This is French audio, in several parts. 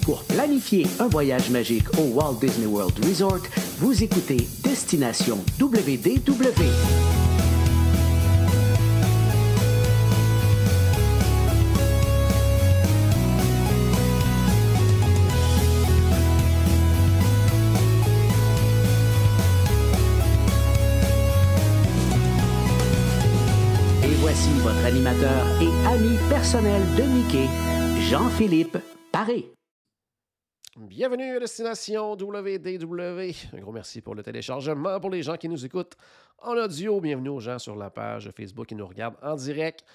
Pour planifier un voyage magique au Walt Disney World Resort, vous écoutez Destination WDW. Et voici votre animateur et ami personnel de Mickey, Jean-Philippe Paré. Bienvenue à Destination WDW. Un gros merci pour le téléchargement. Pour les gens qui nous écoutent en audio, bienvenue aux gens sur la page Facebook qui nous regardent en direct.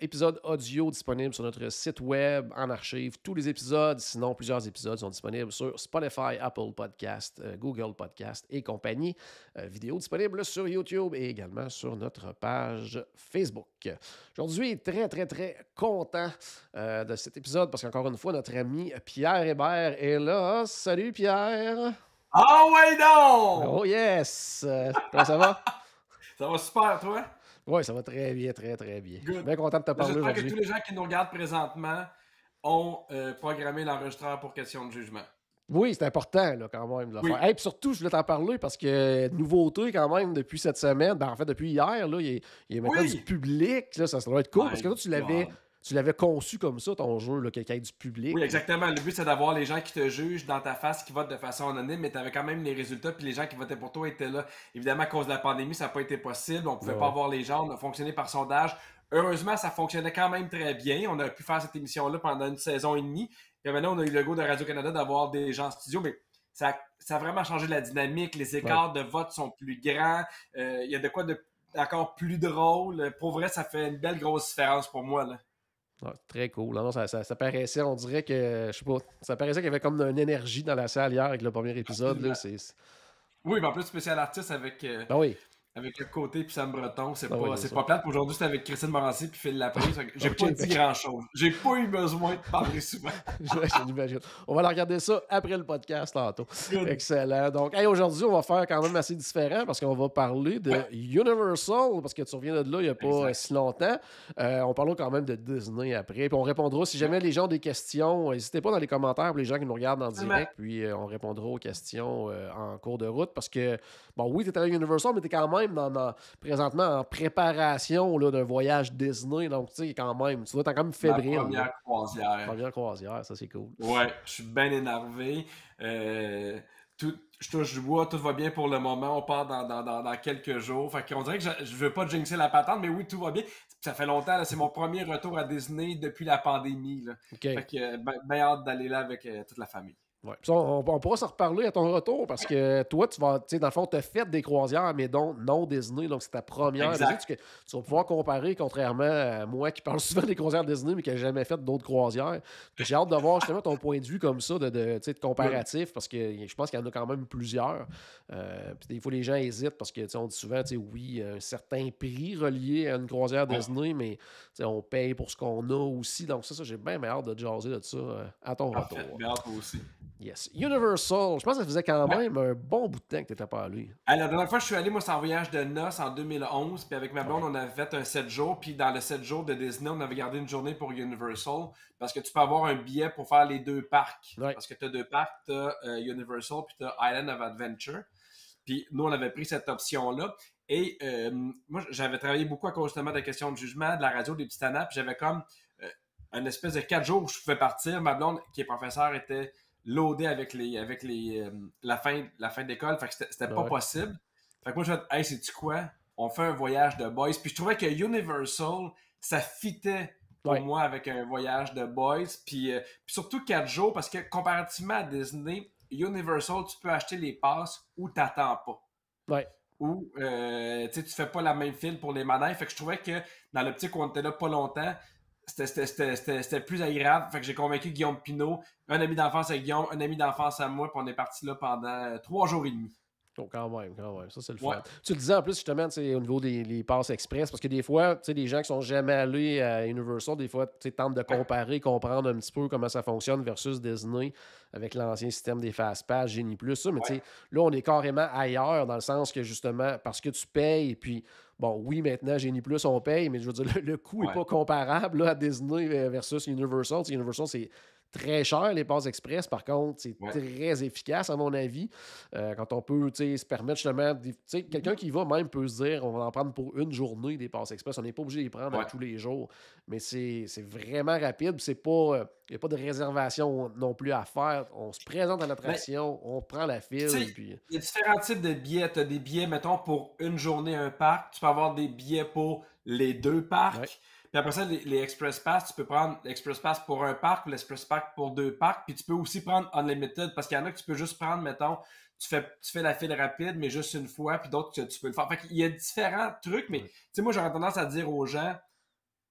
Épisode audio disponible sur notre site web, en archive. Tous les épisodes, sinon plusieurs épisodes sont disponibles sur Spotify, Apple Podcast, Google Podcast et compagnie. Vidéo disponible sur YouTube et également sur notre page Facebook. Aujourd'hui, très content de cet épisode parce qu'encore une fois, notre ami Pierre Hébert est là. Salut Pierre! Ah ouais donc! Oh yes! Comment ça va? Ça va super, toi? Oui, ça va très bien. Good. Bien content de te parler J'espère aujourd'hui. que tous les gens qui nous regardent présentement ont programmé l'enregistreur pour question de jugement. Oui, c'est important là, quand même de le Oui. faire. Et puis surtout, je voulais t'en parler parce que nouveauté quand même depuis cette semaine, ben, en fait depuis hier, là, il y a maintenant Oui. du public. Là, ça doit être cool My parce que là, God. tu l'avais conçu comme ça, ton jeu, là, qu'il y ait du public. Oui, exactement. Le but, c'est d'avoir les gens qui te jugent dans ta face, qui votent de façon anonyme, mais tu avais quand même les résultats, puis les gens qui votaient pour toi étaient là. Évidemment, à cause de la pandémie, ça n'a pas été possible. On ne pouvait Ouais. pas voir les gens. On a fonctionné par sondage. Heureusement, ça fonctionnait quand même très bien. On a pu faire cette émission-là pendant une saison et demie. Puis maintenant, on a eu le goût de Radio-Canada d'avoir des gens en studio, mais ça a vraiment changé la dynamique. Les écarts de vote sont plus grands. Il y a de quoi de encore plus drôle. Pour vrai, ça fait une belle grosse différence pour moi, là. Ouais, très cool. Non, ça paraissait, on dirait que, je sais pas, ça paraissait qu'il y avait comme une énergie dans la salle hier avec le premier épisode. Là, Oui, mais en plus, spécial artiste avec Ben oui. le côté puis Sam Breton, c'est Ah pas, oui, c'est c'est pas ça. plate. Aujourd'hui, c'était avec Christine Morancy puis Phil Laprise. J'ai Ok, pas dit fait que- grand-chose. J'ai pas eu besoin de parler souvent. J'imagine. On va aller regarder ça après le podcast tantôt. Good. Excellent. Donc, hey, aujourd'hui, on va faire quand même assez différent parce qu'on va parler de Universal, parce que tu reviens de là il n'y a pas Exact. si longtemps. On parlera quand même de Disney après. Puis on répondra, si jamais les gens ont des questions, n'hésitez pas dans les commentaires pour les gens qui nous regardent en direct. Puis on répondra aux questions en cours de route parce que, bon, oui, tu es allé à Universal, mais tu es quand même présentement en préparation là, d'un voyage Disney. Donc, tu sais, quand même, tu dois être quand même Ma fébrile. première croisière. Première croisière, ça c'est cool. Ouais, je suis bien énervé. Je touche du bois, tout va bien pour le moment. On part dans quelques jours. Fait qu'on dirait que je veux pas jinxer la patente, mais oui, tout va bien. Ça fait longtemps, là, c'est mon premier retour à Disney depuis la pandémie. Là. OK. Fait que ben hâte d'aller là avec toute la famille. Ouais. Puis ça, on pourra s'en reparler à ton retour parce que toi, tu vas, tu sais, dans le fond, tu as fait des croisières, mais non Disney, donc c'est ta première. Exact. Tu vas pouvoir comparer, contrairement à moi qui parle souvent des croisières Disney, mais qui n'a jamais fait d'autres croisières. Puis j'ai hâte de voir justement ton point de vue comme ça, tu sais, de comparatif, parce que je pense qu'il y en a quand même plusieurs. Puis des fois, les gens hésitent parce que, tu sais, on dit souvent, tu sais, oui, un certain prix relié à une croisière Disney, mais tu sais, on paye pour ce qu'on a aussi. Donc ça j'ai bien hâte de jaser de ça à ton Parfait. retour. Bien hâte aussi. Yes. Universal, je pense que ça faisait quand même un bon bout de temps que tu n'étais pas allé. La dernière fois que je suis allé, moi, c'est en voyage de noces en 2011. Puis avec ma blonde, on avait fait un 7 jours. Puis dans le 7 jours de Disney, on avait gardé une journée pour Universal. Parce que tu peux avoir un billet pour faire les deux parcs. Ouais. Parce que tu as deux parcs. Tu as Universal puis tu as Island of Adventure. Puis nous, on avait pris cette option-là. Et moi, j'avais travaillé beaucoup à cause justement de la question de jugement, de la radio, des petits tannats. Puis j'avais comme une espèce de 4 jours où je pouvais partir. Ma blonde, qui est professeure, était loadé avec la fin d'école. Fait que c'était pas possible. Fait que moi, je me suis dit, hey, sais-tu quoi? On fait un voyage de boys. Puis je trouvais que Universal, ça fitait pour moi avec un voyage de boys. Puis surtout 4 jours, parce que comparativement à Disney, Universal, tu peux acheter les passes où t'attends pas. Ouais. Ou tu fais pas la même file pour les manèges. Fait que je trouvais que dans l'optique où on était là pas longtemps, c'était plus agréable. Fait que j'ai convaincu Guillaume Pinault, un ami d'enfance à Guillaume, un ami d'enfance à moi, puis on est parti là pendant 3 jours et demi. Oh, quand même. Ça, c'est le fun. Ouais. Tu le disais en plus, justement, au niveau des passes express, parce que des fois, des gens qui sont jamais allés à Universal, des fois, tentent de comparer, comprendre un petit peu comment ça fonctionne versus Disney avec l'ancien système des Fast Pass, Genie+, ça. Mais là, on est carrément ailleurs dans le sens que, justement, parce que tu payes, puis bon, oui, maintenant, Genie+, on paye, mais je veux dire, le coût n'est pas comparable là, à Disney versus Universal. Universal, très cher, les passes express. Par contre, c'est Ouais. très efficace, à mon avis. Quand on peut se permettre justement. Quelqu'un qui va même peut se dire on va en prendre pour une journée des passes express. On n'est pas obligé de les prendre à Ouais. tous les jours. Mais c'est vraiment rapide. C'est pas. Il n'y a pas de réservation non plus à faire. On se présente à Ben, l'attraction, on prend la tu file. sais, Puis... il y a différents types de billets. Tu as des billets, mettons, pour une journée, un parc. Tu peux avoir des billets pour les 2 parcs. Ouais. Puis après ça, les Express Pass, tu peux prendre l'Express Pass pour un parc ou l'Express Pass pour 2 parcs. Puis tu peux aussi prendre Unlimited parce qu'il y en a que tu peux juste prendre, mettons, tu fais la file rapide, mais juste une fois, puis d'autres, tu peux le faire. Fait qu'il y a différents trucs, mais tu sais, moi, j'aurais tendance à dire aux gens,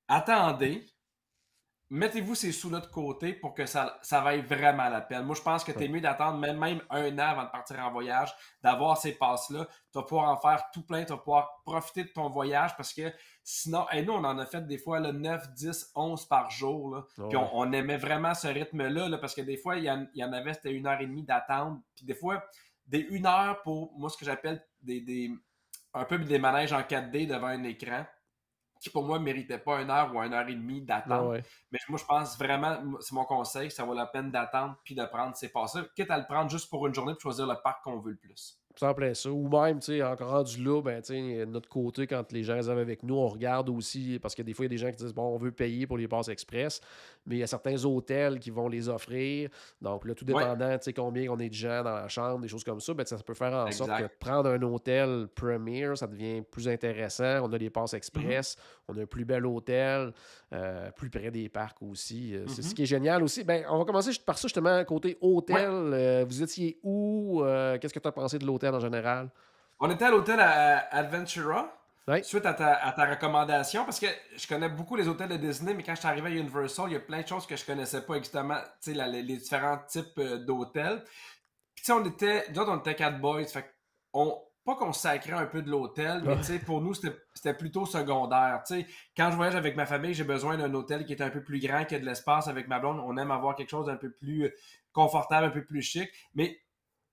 attendez, mettez-vous ces sous-là de côté pour que ça vaille vraiment la peine. Moi, je pense que t'es mieux d'attendre même un an avant de partir en voyage, d'avoir ces passes-là. Tu vas pouvoir en faire tout plein, tu vas pouvoir profiter de ton voyage parce que sinon, nous, on en a fait des fois là, 9, 10, 11 par jour. Là. Puis on aimait vraiment ce rythme-là là, parce que des fois, il y en avait, c'était 1h30 d'attente. Puis des fois, des 1 heure pour, moi, ce que j'appelle un peu des manèges en 4D devant un écran, qui pour moi ne méritait pas 1 heure ou 1h30 d'attente. Ouais. Mais moi, je pense vraiment, c'est mon conseil, ça vaut la peine d'attendre puis de prendre ces passes-là, quitte à le prendre juste pour une journée pour choisir le parc qu'on veut le plus. Ça en plein ça. Ou même, tu sais, encore rendu là, ben, tu sais, de notre côté, quand les gens réservent avec nous, on regarde aussi, parce que des fois, il y a des gens qui disent, bon, on veut payer pour les passes express, mais il y a certains hôtels qui vont les offrir. Donc, là, tout dépendant, tu sais, combien on est de gens dans la chambre, des choses comme ça, ben, ça peut faire en sorte que de prendre un hôtel Premier, ça devient plus intéressant. On a les passes express, on a un plus bel hôtel, plus près des parcs aussi. C'est ce qui est génial aussi. Ben, on va commencer par ça, justement, côté hôtel. Vous étiez où? Qu'est-ce que tu as pensé de l'hôtel en général? On était à l'hôtel à Adventura, Oui. suite à ta recommandation, parce que je connais beaucoup les hôtels de Disney, mais quand je suis arrivé à Universal, il y a plein de choses que je connaissais pas exactement, tu sais, les différents types d'hôtels. Puis tu sais, on était 4 boys, fait pas qu'on se sacrait un peu de l'hôtel, mais tu sais, pour nous, c'était plutôt secondaire. Tu sais, quand je voyage avec ma famille, j'ai besoin d'un hôtel qui est un peu plus grand, qui a de l'espace avec ma blonde. On aime avoir quelque chose d'un peu plus confortable, un peu plus chic. Mais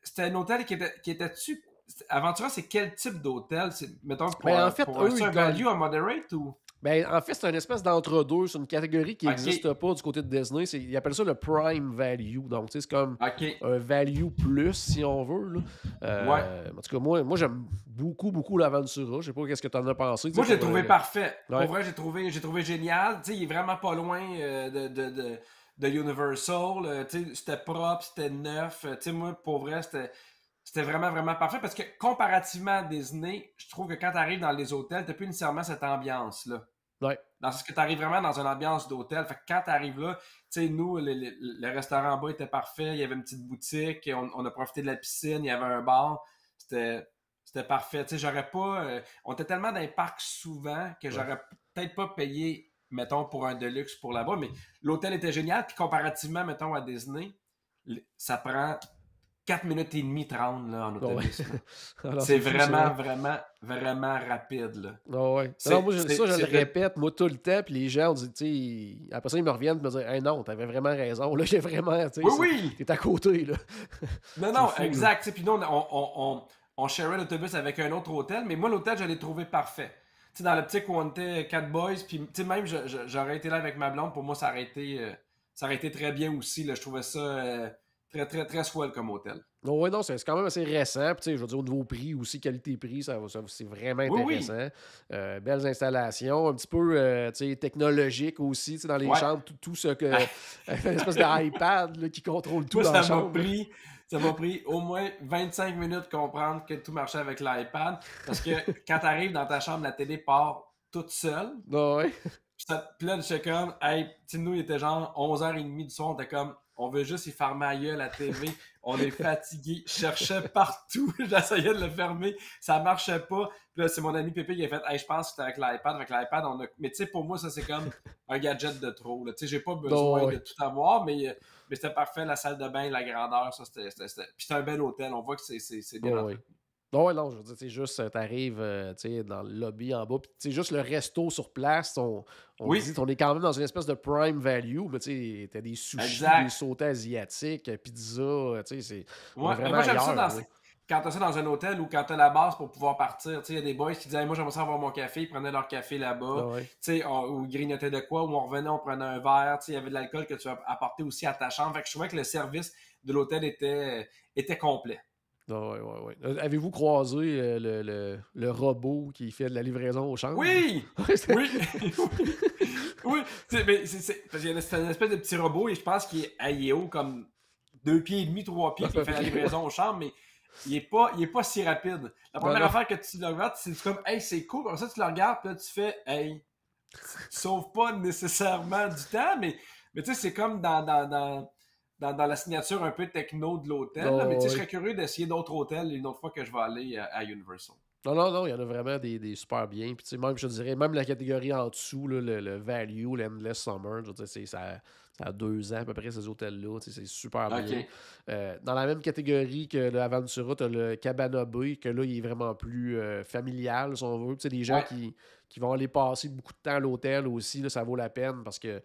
c'était un hôtel qui était-tu... Aventura, c'est quel type d'hôtel? Mettons, pour en fait, un value à moderate ou... Ben, en fait, c'est une espèce d'entre-deux. C'est une catégorie qui n'existe pas du côté de Disney. Ils appellent ça le Prime Value. Donc, tu sais, c'est comme un value plus, si on veut. Là. En tout cas, moi j'aime beaucoup, beaucoup l'Aventura. Je sais pas qu'est-ce que tu en as pensé. Moi, je l'ai trouvé parfait. Ouais. Pour vrai, j'ai trouvé génial. Tu sais, il est vraiment pas loin de Universal. Tu sais, c'était propre, c'était neuf. Tu sais, moi, pour vrai, c'était vraiment, vraiment parfait parce que comparativement à Disney, je trouve que quand tu arrives dans les hôtels, tu n'as plus nécessairement cette ambiance-là. Ouais. Dans ce que tu arrives vraiment dans une ambiance d'hôtel. Fait que quand tu arrives là, tu sais, nous, le restaurant en bas était parfait. Il y avait une petite boutique. On a profité de la piscine. Il y avait un bar. C'était parfait. Tu sais, j'aurais pas... on était tellement dans les parcs souvent que j'aurais peut-être pas payé, mettons, pour un deluxe pour là-bas. Mais l'hôtel était génial. Puis comparativement, mettons, à Disney, ça prend 4 minutes et demie 30 là, en autobus. C'est vraiment, vraiment, vraiment rapide. Là. Moi, je le répète, moi, tout le temps, puis les gens, on dit, tu sais, après ça, ils me reviennent et me disent, hey, non, t'avais vraiment raison. Là, j'ai vraiment, tu sais, oui! T'es à côté, là. Non, fou, exact. Puis nous, on sharait l'autobus avec un autre hôtel, mais moi, l'hôtel, je l'ai trouvé parfait. Tu sais, dans l'optique où on était 4 boys, puis tu sais, même, j'aurais été là avec ma blonde, pour moi, ça aurait été très bien aussi. Là. Je trouvais ça... très, très, très swell comme hôtel. Oui, non, c'est quand même assez récent. Puis, je veux dire, au niveau prix aussi, qualité-prix, c'est vraiment intéressant. Belles installations, un petit peu technologique aussi, dans les chambres, tout ce que. Une espèce d'iPad qui contrôle tout dans la chambre. Ça m'a pris au moins 25 minutes de comprendre que tout marchait avec l'iPad. Parce que quand tu arrives dans ta chambre, la télé part toute seule. Puis là, j'étais comme, hey, nous, il était genre 11h30 du soir, on était comme, on veut juste y fermer à gueule la TV, on est fatigué, je cherchais partout, j'essayais de le fermer, ça marchait pas. Puis là, c'est mon ami Pépé qui a fait, hey, je pense que c'était avec l'iPad, mais tu sais, pour moi, ça, c'est comme un gadget de trop, tu sais, j'ai pas besoin de tout avoir, mais c'était parfait, la salle de bain, la grandeur, ça, c'était... Puis c'était un bel hôtel, on voit que c'est bien entretenu. Non, je veux dire, juste, t'arrives dans le lobby en bas, puis juste le resto sur place, on dit on est quand même dans une espèce de prime value, mais tu sais, t'as des sushis, des sautés asiatiques, pizza, tu sais, c'est vraiment moi, j'aime ailleurs. ça quand t'as ça dans un hôtel ou quand t'as la base pour pouvoir partir, tu sais, il y a des boys qui disaient hey, moi j'aimerais ça avoir mon café, ils prenaient leur café là-bas, Ah ouais. tu sais, ou ils grignotaient de quoi, ou on revenait, on prenait un verre, tu sais, il y avait de l'alcool que tu apportais aussi à ta chambre. Fait que je trouvais que le service de l'hôtel était complet. Ah ouais, ouais, ouais. Avez-vous croisé le robot qui fait de la livraison aux chambres? Oui! Ouais, c'était- Oui! Oui! Parce qu'il y a une espèce de petit robot et je pense qu'il est haut comme 2 pieds et demi, 3 pieds, puis il fait la livraison aux chambres, mais il est pas si rapide. La première non. affaire que tu le regardes, c'est comme hey, c'est cool, comme ça tu le regardes, puis là tu fais hey, tu sauves pas nécessairement du temps, mais tu sais, c'est comme dans la signature un peu techno de l'hôtel, là, mais tu sais, je serais curieux d'essayer d'autres hôtels une autre fois que je vais aller à Universal. Non, il y en a vraiment des super bien. Puis, tu sais, même, je te dirais, même la catégorie en dessous, là, le Value, l'Endless Summer, je veux dire, ça a 2 ans à peu près, ces hôtels-là. Tu sais, c'est super bien. Dans la même catégorie que le Aventura, tu as le Cabana Bay, que là, il est vraiment plus familial, si on veut. Tu sais, des gens qui vont aller passer beaucoup de temps à l'hôtel aussi, là, ça vaut la peine parce que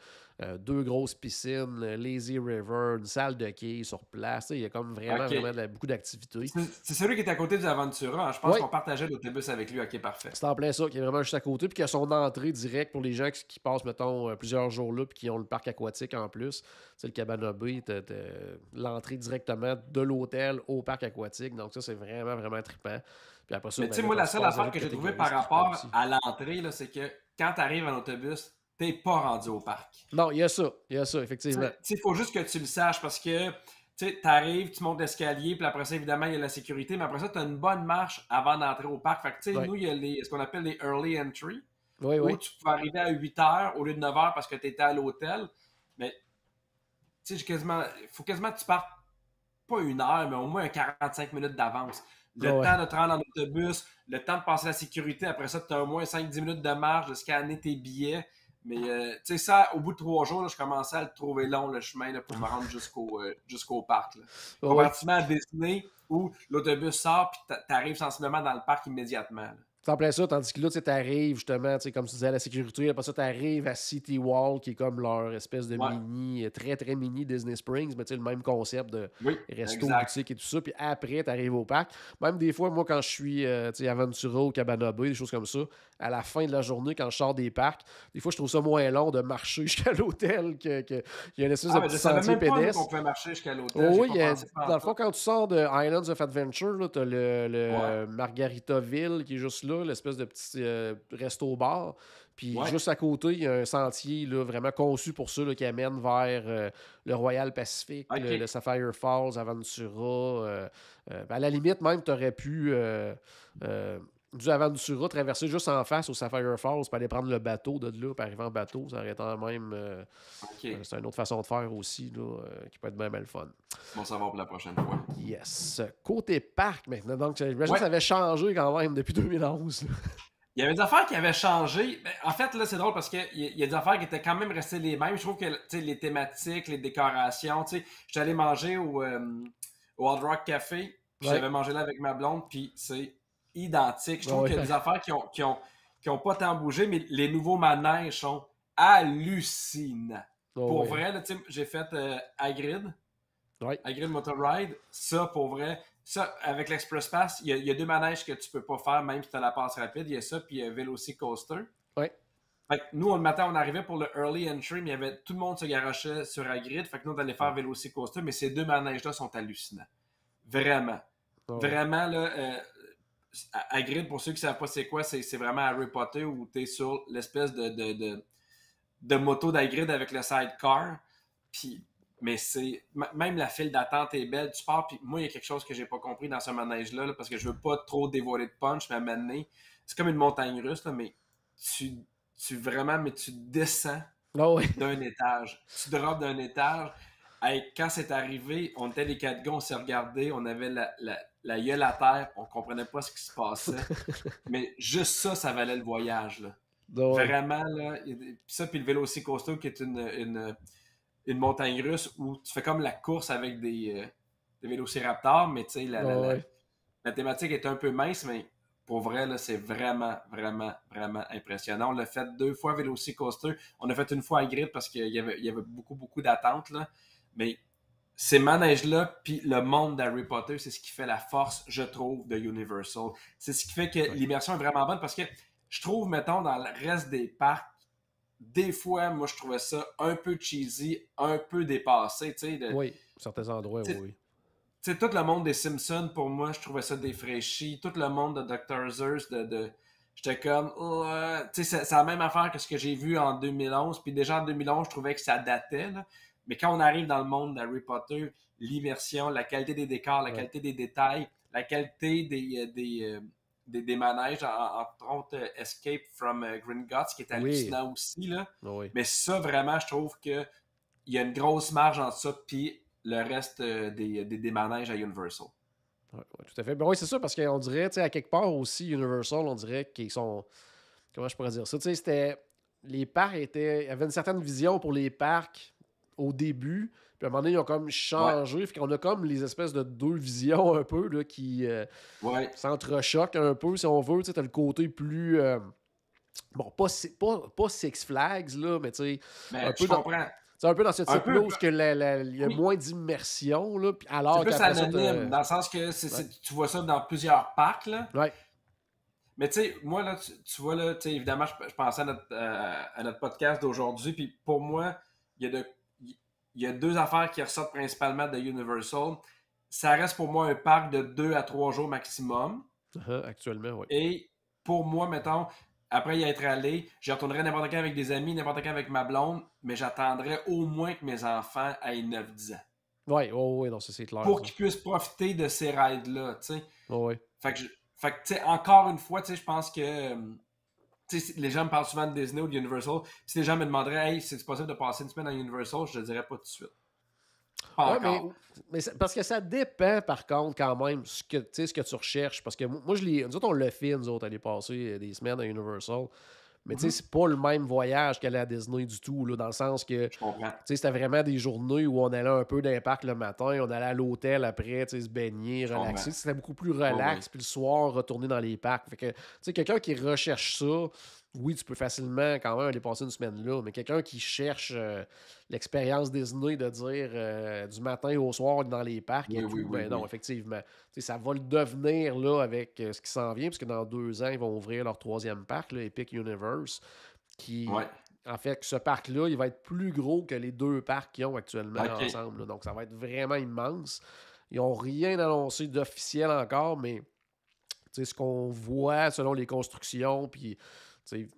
2 grosses piscines, lazy river, une salle de quai sur place. Tu sais, il y a comme vraiment beaucoup d'activités. C'est celui qui est à côté du Aventura. Hein. Je pense qu'on partageait l'autobus avec lui. Ok, parfait. C'est en plein ça, qui est vraiment juste à côté, puis qui a son entrée directe pour les gens qui passent, mettons, plusieurs jours là, puis qui ont le parc aquatique en plus. C'est le Cabana Bay, t'as l'entrée directement de l'hôtel au parc aquatique. Donc ça, c'est vraiment, vraiment trippant. Puis après ça, mais tu sais, moi, la seule affaire que j'ai trouvée par rapport à l'entrée, là, c'est que quand tu arrives en autobus, t'es pas rendu au parc. Non, il y a ça, effectivement. Il faut juste que tu le saches parce que tu arrives, tu montes l'escalier, puis après ça, évidemment, il y a la sécurité, mais après ça, tu as une bonne marche avant d'entrer au parc. Fait que, tu sais, nous, il y a ce qu'on appelle les early entry, où tu peux arriver à 8 h au lieu de 9 h parce que tu étais à l'hôtel. Mais, tu sais, il faut quasiment que tu partes pas 1 heure, mais au moins 45 minutes d'avance. Le temps de te rendre en autobus, le temps de passer la sécurité, après ça, tu as au moins 5-10 minutes de marche, de scanner tes billets. Mais, tu sais, ça, au bout de 3 jours, là, je commençais à le trouver long, le chemin, là, pour me rendre jusqu'au parc. Comparativement à Disney, où l'autobus sort, puis t'arrives sensiblement dans le parc immédiatement. Là. C'est en plein ça, tandis que là, tu arrives justement, comme tu disais, à la sécurité, après ça, tu arrives à City Wall, qui est comme leur espèce de mini, très, très mini Disney Springs, mais tu sais, le même concept de resto, boutique et tout ça, puis après, tu arrives au parc. Même des fois, moi, quand je suis à Aventura ou Cabana Bay, des choses comme ça, à la fin de la journée, quand je sors des parcs, des fois, je trouve ça moins long de marcher jusqu'à l'hôtel qu'il y a une espèce de petit sentier pédestre. On pouvait marcher jusqu'à l'hôtel. Oui, dans le fond, quand tu sors de Islands of Adventure, tu as le Margaritaville qui est juste là, l'espèce de petit resto-bar. Puis juste à côté, il y a un sentier là, vraiment conçu pour ça là, qui amène vers le Royal Pacific, le Sapphire Falls, Aventura. À la limite, même, tu aurais pu du Aventura traverser juste en face au Sapphire Falls pour aller prendre le bateau de là, puis arriver en bateau. Ça aurait été même... c'est une autre façon de faire aussi là, qui peut être même le fun. Bon savoir pour la prochaine fois. Yes. Côté parc maintenant, donc j'imagine que ça avait changé quand même depuis 2011. Là. Il y avait des affaires qui avaient changé. En fait, là, c'est drôle parce qu'il y a des affaires qui étaient quand même restées les mêmes. Je trouve que les thématiques, les décorations, je suis allé manger au Hard Rock Café. J'avais mangé là avec ma blonde, puis c'est identique. Je trouve qu'il y a des affaires qui ont pas tant bougé, mais les nouveaux manèges sont hallucinants. Pour vrai, là, j'ai fait Hagrid. Hagrid Motor Ride. Ça, pour vrai... Ça, avec l'Express Pass, il y a 2 manèges que tu peux pas faire, même si tu as la passe rapide. Il y a ça, puis il y a Velocicoaster. Fait que nous, le matin, on arrivait pour le Early Entry, mais tout le monde se garochait sur Hagrid. Fait que nous, on allait faire Velocicoaster, mais ces 2 manèges-là sont hallucinants. Vraiment. Vraiment, là, Hagrid, pour ceux qui savent pas c'est quoi, c'est vraiment Harry Potter où tu es sur l'espèce de moto d'Hagrid avec le sidecar. Puis... Mais c'est... Même la file d'attente est belle. Tu pars, puis moi, il y a quelque chose que j'ai pas compris dans ce manège-là, là, parce que je veux pas trop dévoiler de punch, mais à un moment donné, c'est comme une montagne russe, là, mais tu descends d'un étage. Tu drops d'un étage. Hey, quand c'est arrivé, on était les 4 gars, on s'est regardés, on avait la gueule à terre, on comprenait pas ce qui se passait. Mais juste ça valait le voyage, là. Vraiment, là. Puis ça, puis le Velocicoaster, qui est une montagne russe où tu fais comme la course avec des vélociraptors, mais tu sais, la thématique est un peu mince, mais pour vrai, là, c'est vraiment, vraiment, vraiment impressionnant. On l'a fait 2 fois Velocicoaster. On a fait une fois à Hagrid parce qu'il y avait beaucoup, beaucoup d'attentes, là. Mais ces manèges-là, puis le monde d'Harry Potter, c'est ce qui fait la force, je trouve, de Universal. C'est ce qui fait que l'immersion est vraiment bonne parce que je trouve, mettons, dans le reste des parcs, des fois, moi, je trouvais ça un peu cheesy, un peu dépassé, tu sais. Oui, certains endroits, oui. Tu sais, tout le monde des Simpsons, pour moi, je trouvais ça défraîchi. Tout le monde de Dr. Zeus, j'étais comme, tu sais, c'est la même affaire que ce que j'ai vu en 2011. Puis déjà en 2011, je trouvais que ça datait, là. Mais quand on arrive dans le monde d'Harry Potter, l'immersion, la qualité des décors, la qualité des détails, la qualité des manèges, entre autres Escape from Gringotts, qui est hallucinant aussi, là. Oui. Mais ça, vraiment, je trouve qu'il y a une grosse marge entre ça puis le reste des manèges à Universal. Oui, tout à fait. Ben oui, c'est ça, parce qu'on dirait, tu sais, à quelque part aussi, Universal, on dirait qu'ils sont... Comment je pourrais dire ça? Tu sais, c'était... Les parcs étaient... Il y avait une certaine vision pour les parcs au début, puis à un moment donné, ils ont comme changé, fait qu'on a comme les espèces de deux visions un peu, là, qui s'entrechoquent un peu, si on veut. Tu sais, t'as le côté plus... Bon, pas Six Flags, là, mais tu sais... Ben, je comprends. C'est un peu dans ce type-là où il y a moins d'immersion. Là, alors c'est plus anonyme, dans le sens que tu vois ça dans plusieurs parcs. Là. Ouais. Mais tu sais, moi, là, tu vois, là, évidemment, je pensais à notre podcast d'aujourd'hui. Puis pour moi, il y a deux affaires qui ressortent principalement de Universal. Ça reste pour moi un parc de 2 à 3 jours maximum. Actuellement, oui. Et pour moi, mettons, après y être allé, j'y retournerais n'importe quand avec des amis, n'importe quand avec ma blonde, mais j'attendrais au moins que mes enfants aient 9-10 ans. Oui, non, ça c'est clair. Pour qu'ils puissent profiter de ces rides-là, tu sais. Oui. Fait que, tu sais, encore une fois, tu sais, je pense que les gens me parlent souvent de Disney ou de Universal. Si les gens me demanderaient, hey, c'est possible de passer une semaine à Universal, je ne dirais pas tout de suite. Ouais, mais parce que ça dépend, par contre, quand même, ce que tu recherches. Parce que moi, nous autres, on l'a fait, nous autres, aller passer des semaines à Universal. Mais tu sais, c'est pas le même voyage qu'aller à Disney du tout, là, dans le sens que c'était vraiment des journées où on allait un peu d'impact le matin, on allait à l'hôtel après, se baigner, relaxer. C'était beaucoup plus relax, puis le soir, retourner dans les parcs. Fait que, tu sais, quelqu'un qui recherche ça, oui, tu peux facilement quand même aller passer une semaine là, mais quelqu'un qui cherche l'expérience Disney de dire du matin au soir dans les parcs non, effectivement. Ça va le devenir là avec ce qui s'en vient, parce que dans 2 ans, ils vont ouvrir leur 3e parc, là, Epic Universe, qui... En fait, ce parc-là, il va être plus gros que les 2 parcs qu'ils ont actuellement ensemble. Là. Donc, ça va être vraiment immense. Ils n'ont rien annoncé d'officiel encore, mais ce qu'on voit selon les constructions, puis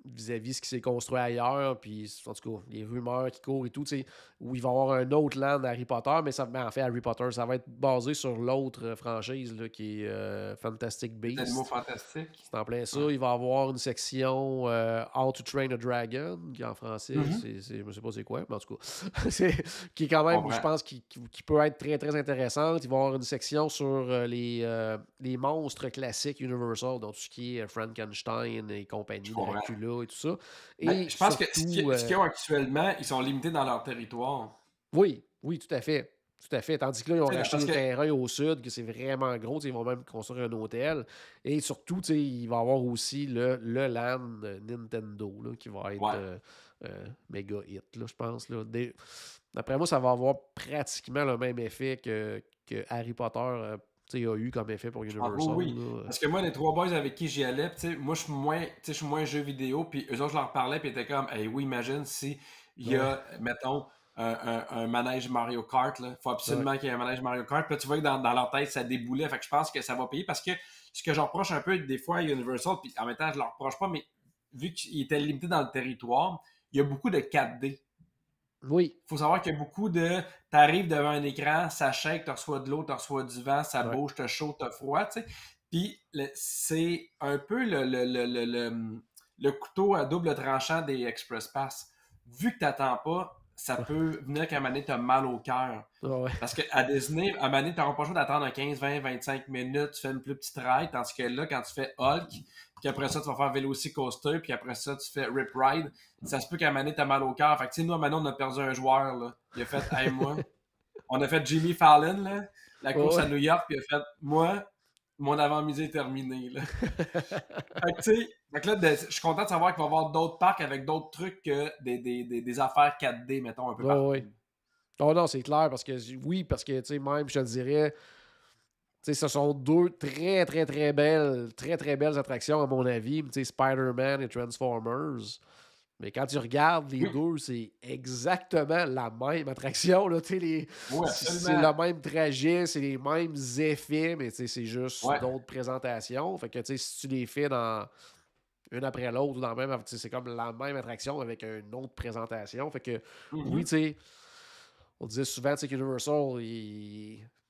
vis-à-vis ce qui s'est construit ailleurs, puis en tout cas, les rumeurs qui courent et tout, où il va y avoir un autre land Harry Potter, mais en fait, Harry Potter, ça va être basé sur l'autre franchise là, qui est Fantastic Beasts. Animaux fantastiques. C'est en plein ça. Il va y avoir une section How to Train a Dragon, qui en français, je ne sais pas c'est quoi, mais en tout cas, qui est quand même, je pense, qui peut être très, très intéressante. Il va y avoir une section sur les monstres classiques Universal, donc tout ce qui est Frankenstein et compagnie, Dracula et tout ça. Et je pense que ce qu'ils ont actuellement, ils sont limités dans leur territoire. Oui, tout à fait. Tout à fait. Tandis que là, ils ont racheté des terrains au sud, que c'est vraiment gros. Ils vont même construire un hôtel. Et surtout, il va y avoir aussi le land Nintendo là, qui va être méga hit, là, je pense. Là. D'après moi, ça va avoir pratiquement le même effet que Harry Potter a eu comme effet pour Universal. Oui. Parce que moi, les 3 boys avec qui j'y allais, moi, je suis moins jeu vidéo, puis eux autres, je leur parlais, puis ils étaient comme, hey, oui, imagine si il y a, mettons, un manège Mario Kart, il faut absolument qu'il y ait un manège Mario Kart, puis là, tu vois que dans leur tête, ça déboulait, fait que je pense que ça va payer, parce que ce que je reproche un peu des fois à Universal, puis en même temps, je leur reproche pas, mais vu qu'ils étaient limités dans le territoire, il y a beaucoup de 4D. Oui. Il faut savoir qu'il y a beaucoup de... T'arrives devant un écran, ça shake, tu reçois de l'eau, tu reçois du vent, ça bouge, t'as chaud, t'as froid, tu sais. Puis c'est un peu le couteau à double tranchant des Express Pass. Vu que t'attends pas, ça peut venir qu'à un moment donné, t'as mal au cœur. Parce qu'à Disney, à un moment donné, t'auras pas le choix d'attendre un 15, 20, 25 minutes, tu fais une plus petite ride, tandis que là, quand tu fais Hulk, puis après ça, tu vas faire Velocicoaster, puis après ça, tu fais Rip Ride, ça se peut qu'à un moment donné, t'as mal au cœur. Fait que, tu sais, nous, à un moment donné, on a perdu un joueur, là. Il a fait, hey, moi, on a fait Jimmy Fallon, là, la course à New York, puis il a fait, moi, mon avant-midi est terminé, là. Fait que, tu sais, là, je suis content de savoir qu'il va y avoir d'autres parcs avec d'autres trucs que des affaires 4D, mettons, un peu partout. Oh non, c'est clair, parce que oui, parce que, tu sais, même, je te dirais, tu sais, ce sont deux très, très, très belles attractions, à mon avis. Tu sais, Spider-Man et Transformers. Mais quand tu regardes les Oui, deux, c'est exactement la même attraction. Là, oui, c'est absolument. le même trajet, c'est les mêmes effets, mais c'est juste Ouais. d'autres présentations. Fait que si tu les fais dans une après l'autre ou dans le même, c'est comme la même attraction avec une autre présentation. Fait que oui, Mhm. tu sais, on disait souvent que Universal,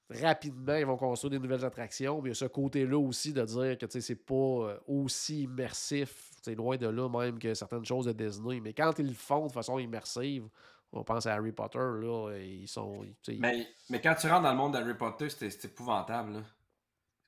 rapidement, ils vont construire des nouvelles attractions, mais il y a ce côté-là aussi de dire que c'est pas aussi immersif, loin de là même que certaines choses de Disney. Mais quand ils le font de façon immersive, on pense à Harry Potter, là, ils sont. Mais quand tu rentres dans le monde d'Harry Potter, c'est épouvantable, là.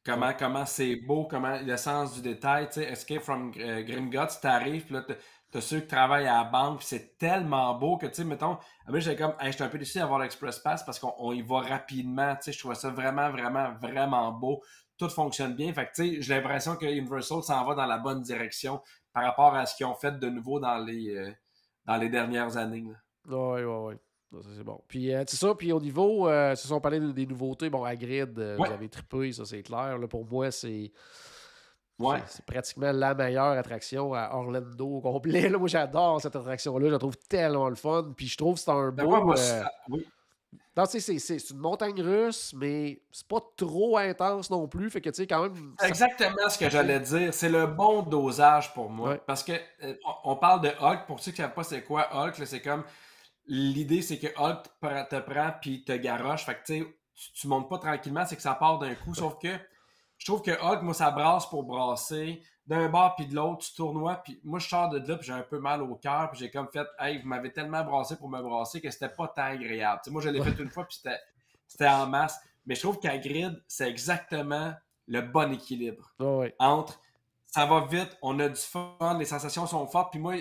Ouais. Comment c'est beau, comment le sens du détail, tu sais, Escape from Gringotts, t'arrives, puis là, t'as ceux qui travaillent à la banque, puis c'est tellement beau que, tu sais, mettons, moi, j'étais comme, hey, j'étais un peu déçu d'avoir l'Express Pass parce qu'on y va rapidement, tu sais, je trouvais ça vraiment, vraiment, vraiment beau. Tout fonctionne bien. Fait que, tu sais, j'ai l'impression que Universal s'en va dans la bonne direction par rapport à ce qu'ils ont fait de nouveau dans les dernières années, là. Ouais. Ça, c'est bon. Puis, c'est ça. Puis, au niveau, si on parlait des nouveautés, bon, Hagrid, Ouais, vous avez trippé, ça, c'est clair. Là, pour moi, c'est. ouais. C'est pratiquement la meilleure attraction à Orlando au complet. Là, moi, j'adore cette attraction-là. Je la trouve tellement le fun. Puis je trouve que c'est un Ben, moi, beau. oui, Non, tu sais, c'est une montagne russe, mais c'est pas trop intense non plus. Fait que, tu sais, quand même. c'est exactement ce que Tu sais, j'allais dire. C'est le bon dosage pour ouais. moi. Parce que on parle de Hulk. Pour ceux qui ne savent pas c'est quoi Hulk, là, c'est comme l'idée, c'est que Hulk te prend puis te garoche. Fait que tu sais, tu montes pas tranquillement, c'est que ça part d'un coup. Sauf que je trouve que Hulk, moi, ça brasse pour brasser. D'un bord puis de l'autre, tu tournoies. Puis moi, je sors de là puis j'ai un peu mal au cœur. Puis j'ai comme fait, hey, vous m'avez tellement brassé pour me brasser que c'était pas tant agréable. Tu sais, moi, je l'ai fait une fois puis c'était en masse. Mais je trouve qu'à Grid, c'est exactement le bon équilibre Ouais. entre ça va vite, on a du fun, les sensations sont fortes. Puis moi,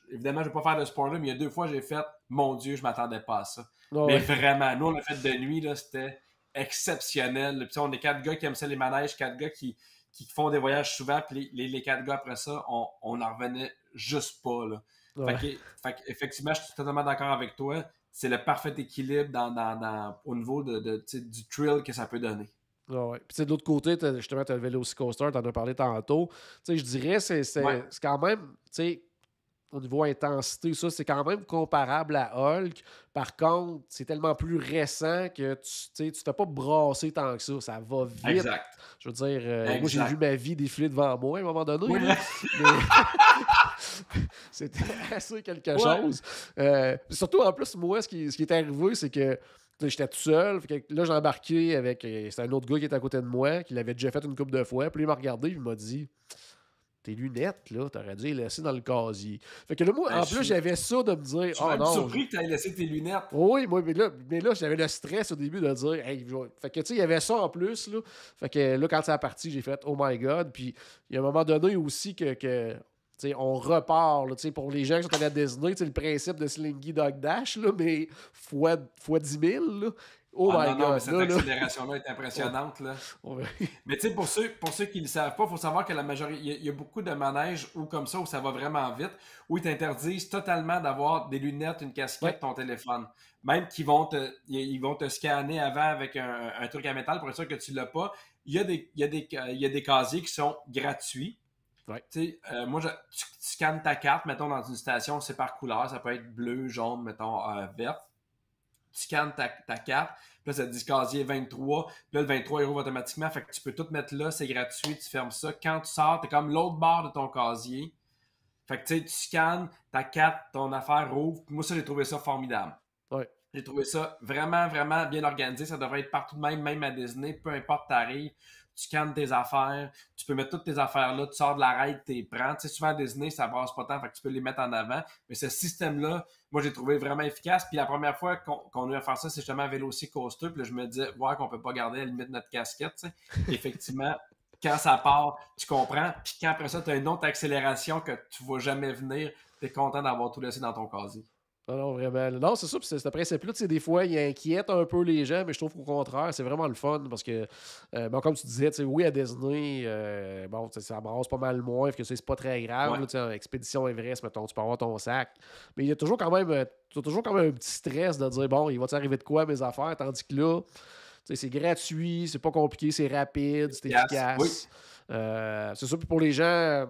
évidemment, je ne vais pas faire de spoiler, mais il y a 2 fois, j'ai fait, mon Dieu, je ne m'attendais pas à ça. Mais Ouais. vraiment, nous, on l'a fait de nuit, là, c'était exceptionnel. Puis on est 4 gars qui aiment ça, les manèges, 4 gars qui font des voyages souvent. Puis les 4 gars, après ça, on n'en revenait juste pas. Là. Ouais. Fait que, effectivement, je suis totalement d'accord avec toi. C'est le parfait équilibre au niveau du thrill que ça peut donner. Ouais. Puis, tu sais, de l'autre côté, justement, tu as le Velocicoaster, tu en as parlé tantôt. Tu sais, je dirais, Ouais, c'est quand même, tu sais, au niveau intensité, ça, c'est quand même comparable à Hulk. Par contre, c'est tellement plus récent que tu fais pas brasser tant que ça. Ça va vite. exact. Je veux dire, moi, j'ai vu Exact. ma vie défiler devant moi à un moment donné. Oui, Là. Mais c'était assez quelque ouais. chose. Surtout, en plus, moi, ce qui est arrivé, c'est que j'étais tout seul. Fait que là, j'ai embarqué avec. C'était un autre gars qui était à côté de moi, qui l'avait déjà fait une couple de fois. Puis il m'a regardé et il m'a dit, tes lunettes, là, t'aurais dû les laisser dans le casier. Fait que là, moi, Ben, en plus, j'avais ça de me dire, je suis oh même non. surpris que tu aies laissé tes lunettes. Oui, moi, mais là j'avais le stress au début de dire, hey, fait que, tu sais, il y avait ça en plus, là. Fait que là, quand c'est parti, j'ai fait, oh my god. Puis, il y a un moment donné aussi que tu sais, on repart, là, tu sais, pour les gens qui sont allés à Disney, tu sais, le principe de Slinky Dog Dash, là, mais fois 10 000, là. Oh Ah my non, mais god, cette là. accélération-là est impressionnante, là. On- Mais tu sais, pour ceux qui ne le savent pas, il faut savoir que la majorité, il y a beaucoup de manèges où comme ça, où ça va vraiment vite, où ils t'interdisent totalement d'avoir des lunettes, une Ouais, casquette, ton téléphone. Même ils vont te scanner avant avec un truc à métal pour être sûr que tu ne l'as pas. Il y a des casiers qui sont gratuits. ouais, Tu sais, moi, tu scannes ta carte, mettons, dans une station, c'est par couleur. Ça peut être bleu, jaune, mettons, vert. Tu scannes ta carte, puis là, ça te dit casier 23, puis là, le 23 € automatiquement, fait que tu peux tout mettre là, c'est gratuit, tu fermes ça. Quand tu sors, t'es comme l'autre barre de ton casier. Fait que tu sais, tu scannes ta carte, ton affaire ouvre. Puis moi, ça, j'ai trouvé ça formidable. ouais. J'ai trouvé ça vraiment, vraiment bien organisé. Ça devrait être partout de même, même à Disney. Peu importe t'arrives, tu scannes tes affaires, tu peux mettre toutes tes affaires là, tu sors de la raid, tu les prends. Tu sais, souvent à Disney, ça brasse pas tant, fait que tu peux les mettre en avant. Mais ce système-là, moi, j'ai trouvé vraiment efficace. Puis la première fois qu'on a eu à faire ça, c'est justement à Velocicoaster. Puis là, je me disais, voir qu'on peut pas garder à la limite notre casquette. Tu sais. Effectivement, quand ça part, tu comprends. Puis quand après ça, tu as une autre accélération que tu ne vois jamais venir, tu es content d'avoir tout laissé dans ton casier. Non, non, vraiment. Non, c'est ça. Puis ce principe-là, tu sais, des fois, il inquiète un peu les gens, mais je trouve qu'au contraire, c'est vraiment le fun parce que, bon, comme tu disais, tu sais, oui, à Disney, bon, tu sais, ça brasse pas mal moins, parce que c'est pas très grave. Ouais, Là, tu sais, en Expédition Everest, mettons, tu peux avoir ton sac. Mais il y a toujours quand même, t'as toujours quand même un petit stress de dire, bon, il va t'arriver de quoi à mes affaires, tandis que là, tu sais, c'est gratuit, c'est pas compliqué, c'est rapide, c'est efficace. Oui, efficace. C'est ça. Puis pour les gens.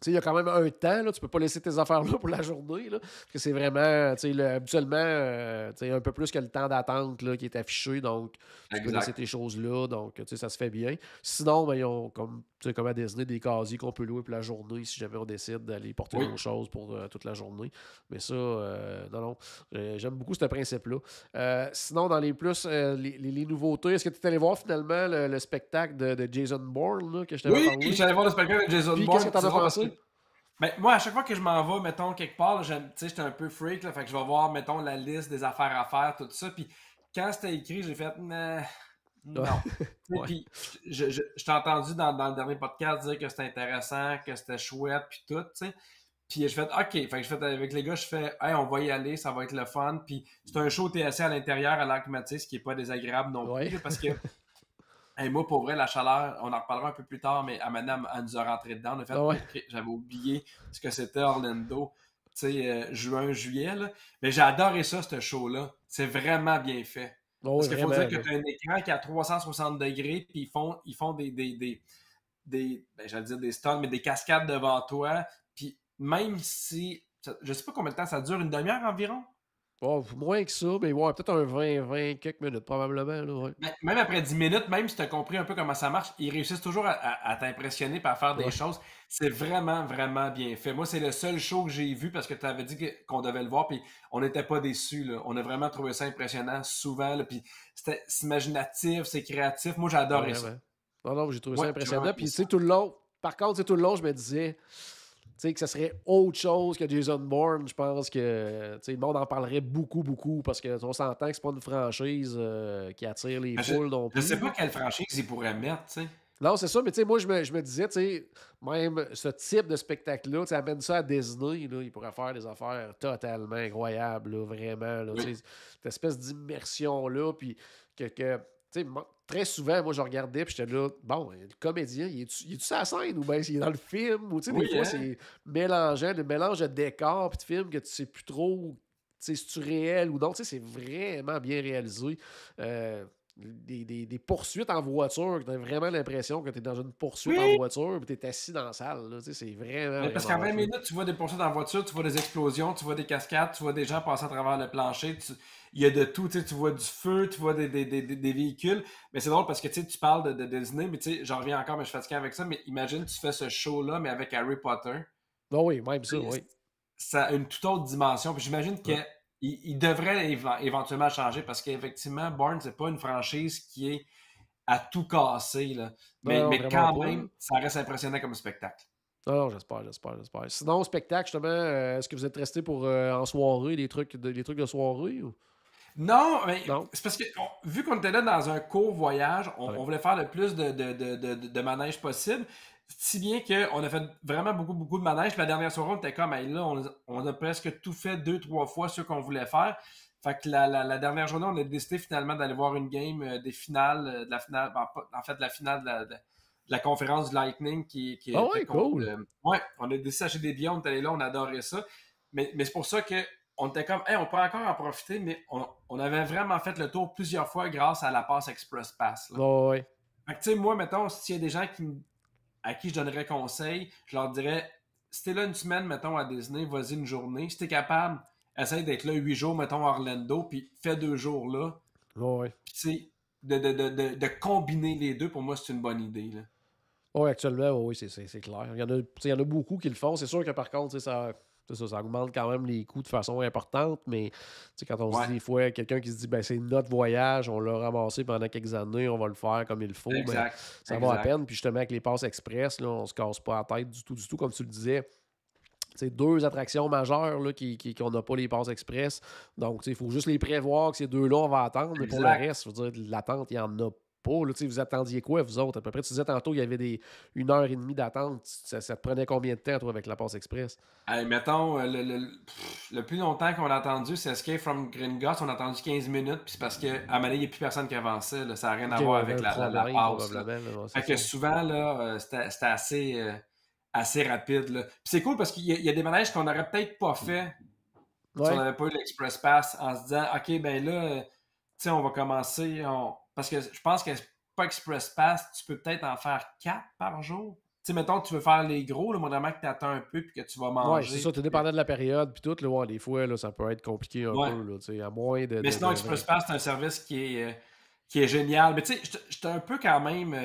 Tu sais, il y a quand même un temps, là, tu peux pas laisser tes affaires là pour la journée, là, parce que c'est vraiment, tu sais, habituellement, tu sais, un peu plus que le temps d'attente là, qui est affiché, donc tu peux laisser exact. tes choses là, donc tu sais, ça se fait bien. Sinon, ben, ils ont, comme, tu sais, comme à Disney, des casiers qu'on peut louer pour la journée si jamais on décide d'aller porter Oui. nos choses pour toute la journée. Mais ça, non, non, j'aime beaucoup ce principe-là. Sinon, dans les plus, les nouveautés, est-ce que tu es allé voir finalement le spectacle de Jason Bourne là, que je t'avais Oui, je parlé? suis allé voir le spectacle de Jason Puis, qu'est-ce que Bourne. t'en C'est as drôle parce que pensé? ben, moi, à chaque fois que je m'en vais, mettons, quelque part, tu sais, j'étais un peu freak, là, fait que je vais voir, mettons, la liste des affaires à faire, tout ça. Puis quand c'était écrit, j'ai fait, nah, non. Tu sais, Ouais. puis je t'ai entendu dans le dernier podcast dire que c'était intéressant, que c'était chouette, puis tout, tu sais. Puis je fais, OK. Fait que je fais avec les gars, je fais, hey, on va y aller, ça va être le fun. Puis c'est un show TSC à l'intérieur, à l'air climatisé, ce qui est pas désagréable non plus, Ouais. là, parce que hey, moi, pour vrai, la chaleur, on en reparlera un peu plus tard, mais à maintenant, elle nous a rentré dedans. On a fait, Ah ouais. OK, j'avais oublié ce que c'était Orlando, tu sais, juin, juillet, là. Mais j'ai adoré ça, ce show-là. C'est vraiment bien fait. Oh, oui, Parce qu'il faut vraiment, dire que là. tu as un écran qui est à 360 degrés, puis ils font ben, j'allais dire des stuns, mais des cascades devant toi. Puis même si, je sais pas combien de temps ça dure, une demi-heure environ? Oh, moins que ça, mais ouais, peut-être un 20 quelques minutes, probablement, là, ouais. Ben, même après 10 minutes, même si tu as compris un peu comment ça marche, ils réussissent toujours à t'impressionner et à faire des Ouais. choses. C'est vraiment, vraiment bien fait. Moi, c'est le seul show que j'ai vu parce que tu avais dit qu'on devait le voir, puis on n'était pas déçus, là. On a vraiment trouvé ça impressionnant souvent, là, puis c'est imaginatif, c'est créatif. Moi, j'ai Ah, adoré ça. vraiment. Non, non, j'ai trouvé ça Ouais, j'ai vraiment impressionnant. aimé Puis, tu ça. sais, tout le long, par contre, tu sais, tout le long, je me disais, tu sais, que ça serait autre chose que Jason Bourne. Je pense que, tu sais, le monde en parlerait beaucoup, beaucoup, parce qu'on s'entend que c'est pas une franchise qui attire les Mais foules non je sais plus, pas là. quelle franchise ils pourraient mettre, tu sais. Non, c'est ça, mais tu sais, moi, je me disais, tu sais, même ce type de spectacle-là, tu sais, amène ça à Disney, là, il pourrait faire des affaires totalement incroyables, là, vraiment, là, tu Oui. sais, cette espèce d'immersion-là, puis tu sais, très souvent, moi, je regardais, puis j'étais là, bon, le comédien, il est-tu sur la scène, ou bien il est dans le film, ou tu sais, des Oui, fois, hein? c'est mélangeant, le mélange de décors, puis de films que tu sais plus trop, tu sais, si tu réel ou non, tu sais, c'est vraiment bien réalisé. Des poursuites en voiture, tu as vraiment l'impression que tu es dans une poursuite en Oui! voiture et tu es assis dans la salle. Là, tu sais, c'est vraiment, Mais parce qu'en vraiment 20 hot, là. minutes, tu vois des poursuites en voiture, tu vois des explosions, tu vois des cascades, tu vois des gens passer à travers le plancher. Il y a de tout, tu sais, tu vois du feu, tu vois des véhicules. Mais c'est drôle parce que tu sais, tu parles de Disney, mais tu sais, j'en reviens encore, mais je suis fatigué avec ça. Mais imagine, tu fais ce show-là, mais avec Harry Potter. Non, oui, même ça, Tu sais, oui. ça a une toute autre dimension. Puis j'imagine Ouais. qu'il devrait éventuellement changer parce qu'effectivement, Bourne, c'est pas une franchise qui est à tout casser, là. Non, non, Mais vraiment quand pas, là. même, ça reste impressionnant comme spectacle. Non, non, j'espère. Sinon, au spectacle, justement, est-ce que vous êtes resté pour en soirée, des trucs de soirée ou? Non, mais Non? c'est parce que vu qu'on était là dans un court voyage, Ouais. on voulait faire le plus de manèges possible. Si bien qu'on a fait vraiment beaucoup, beaucoup de manèges. Puis la dernière soirée, on était comme, hey, là, on a presque tout fait 2, 3 fois ce qu'on voulait faire. Fait que la dernière journée, on a décidé finalement d'aller voir une game des finales, de la finale, en fait, de la finale de la conférence du Lightning qui Ah était ouais, contre. cool. Ouais, on a décidé d'acheter des billets, on est allé là, on adorait ça. Mais c'est pour ça que on était comme, hey, on peut encore en profiter, mais on avait vraiment fait le tour plusieurs fois grâce à la passe Express Pass, là. Ah ouais. Fait que, tu sais, moi, mettons, s'il y a des gens à qui je donnerais conseil, je leur dirais, si t'es là une semaine, mettons, à Disney, vas-y une journée. Si t'es capable, essaye d'être là 8 jours, mettons, à Orlando, puis fais 2 jours là. Ah ouais. Puis, tu sais, de combiner les deux, pour moi, c'est une bonne idée, là. Oui, actuellement, oui, c'est clair. Il y en a, tu sais, il y en a beaucoup qui le font. C'est sûr que par contre, tu sais, ça augmente quand même les coûts de façon importante, mais tu sais, quand on se Ouais, dit des fois, quelqu'un qui se dit ben c'est notre voyage, on l'a ramassé pendant quelques années, on va le faire comme il faut, ben, exact, ça va à exact. peine. Puis justement, avec les passes express, là, on se casse pas la tête du tout, comme tu le disais. C'est deux attractions majeures là, qu'on n'a pas les passes express. Donc, il faut juste les prévoir que ces deux-là, on va attendre. Mais pour le Exact. reste, je veux dire, l'attente, il n'y en a pas. Là, vous attendiez quoi, vous autres? À peu près, tu disais tantôt, il y avait 1 heure et demie d'attente. Ça te prenait combien de temps, toi, avec la passe express? Hey, mettons, le plus longtemps qu'on a attendu, c'est Escape from Gringotts. On a attendu 15 minutes, puis c'est parce qu'à un moment donné, il n'y a plus personne qui avançait. Là. Ça n'a rien à voir avec la passe. Fait que souvent, là, c'était assez rapide. Là. Puis c'est cool parce qu'il y a des manèges qu'on n'aurait peut-être pas fait si on n'avait pas eu l'Express Pass en se disant, OK, ben là, tu sais, on va commencer. Parce que je pense que pas Express Pass, tu peux peut-être en faire 4 par jour. Tu sais, mettons, tu veux faire les gros, le moment que tu attends un peu puis que tu vas manger. Oui, c'est ça, tout dépendant de la période. Puis tout, là, des fois, là, ça peut être compliqué un peu, là, tu sais, à moins de. Mais sinon, Express Pass, c'est un service qui est génial. Mais tu sais, j'étais un peu quand même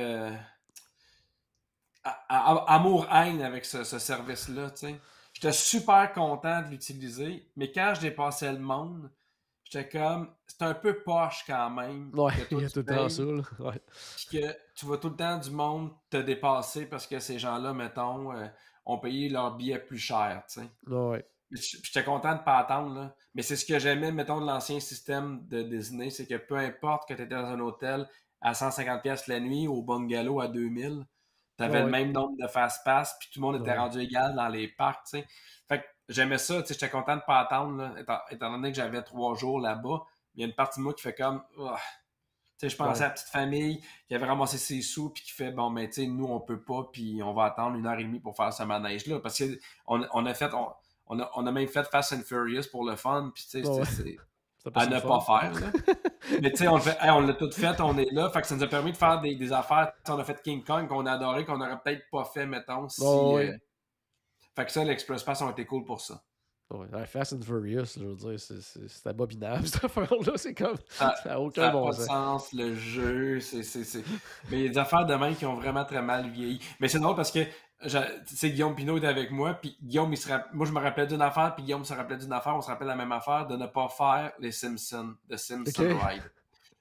amour-haine avec ce service-là, tu sais. J'étais super content de l'utiliser, mais quand je dépassais le monde, j'étais comme, c'est un peu poche quand même. Ouais, il y a tout le temps ça, là. Ouais. Puis que tu vois tout le temps du monde te dépasser parce que ces gens-là, mettons, ont payé leur billet plus cher, tu sais. Ouais. J'étais content de pas attendre, là. Mais c'est ce que j'aimais, mettons, de l'ancien système de Disney, c'est que peu importe que tu étais dans un hôtel à 150$ la nuit ou au bungalow à 2000, t'avais le même nombre de fast-pass, puis tout le monde était rendu égal dans les parcs, tu sais. Fait que j'aimais ça, tu sais, j'étais content de pas attendre, là, étant donné que j'avais 3 jours là-bas. Il y a une partie de moi qui fait comme... Tu sais, je pensais à la petite famille qui avait ramassé ses sous, puis qui fait, bon, mais tu sais, nous, on peut pas, puis on va attendre 1h30 pour faire ce manège-là. Parce qu'on on a même fait Fast and Furious pour le fun, puis tu sais, c'est à ne pas faire, là. Mais tu sais, on l'a tout fait, on est là. Fait que ça nous a permis de faire des affaires. T'sais, on a fait King Kong qu'on a adoré, qu'on n'aurait peut-être pas fait, mettons, si... Fait que ça, l'Express Pass ont été cool pour ça. Ouais, Fast and Furious, je veux dire, c'est abominable, cette affaire-là. C'est comme... Ça n'a aucun bon sens. Le jeu, Mais il y a des affaires de même qui ont vraiment très mal vieilli. Mais c'est drôle parce que Guillaume Pinot était avec moi, puis Guillaume, moi je me rappelais d'une affaire, puis Guillaume se rappelait d'une affaire, on se rappelle la même affaire, de ne pas faire les Simpsons, The Simpsons Ride.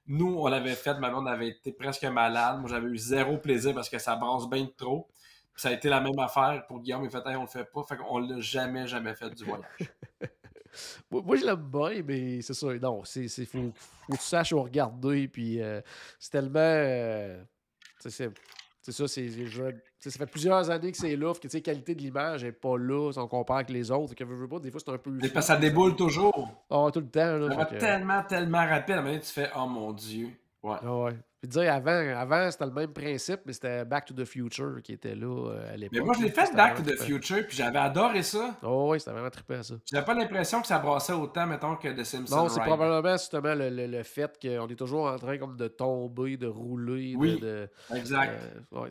Nous, on l'avait fait, maintenant on avait été presque malade. Moi, j'avais eu zéro plaisir parce que ça brasse bien trop. Puis ça a été la même affaire pour Guillaume, il fait, on le fait pas. Fait qu'on l'a jamais fait du voyage. Moi, je l'aime bien, mais c'est ça. Non, faut que tu saches où regarder, puis c'est tellement... c'est ça, ça fait plusieurs années que c'est là, que la qualité de l'image n'est pas là si on compare avec les autres. Que veux pas, des fois, c'est un peu... Parce que ça déboule toujours. Oh, tout le temps. Là, ça va tellement rapide. À un moment donné, tu fais « Oh mon Dieu! » Ouais. Ouais. Puis dire, avant, c'était le même principe, mais c'était Back to the Future qui était là à l'époque. Mais moi, je l'ai fait Back to the Future, puis j'avais adoré ça. Oh oui, c'était vraiment trippant, ça. J'avais pas l'impression que ça brassait autant, mettons, que The Simpsons Ride. Non, c'est probablement justement le fait qu'on est toujours en train comme de tomber, de rouler. Oui, exact.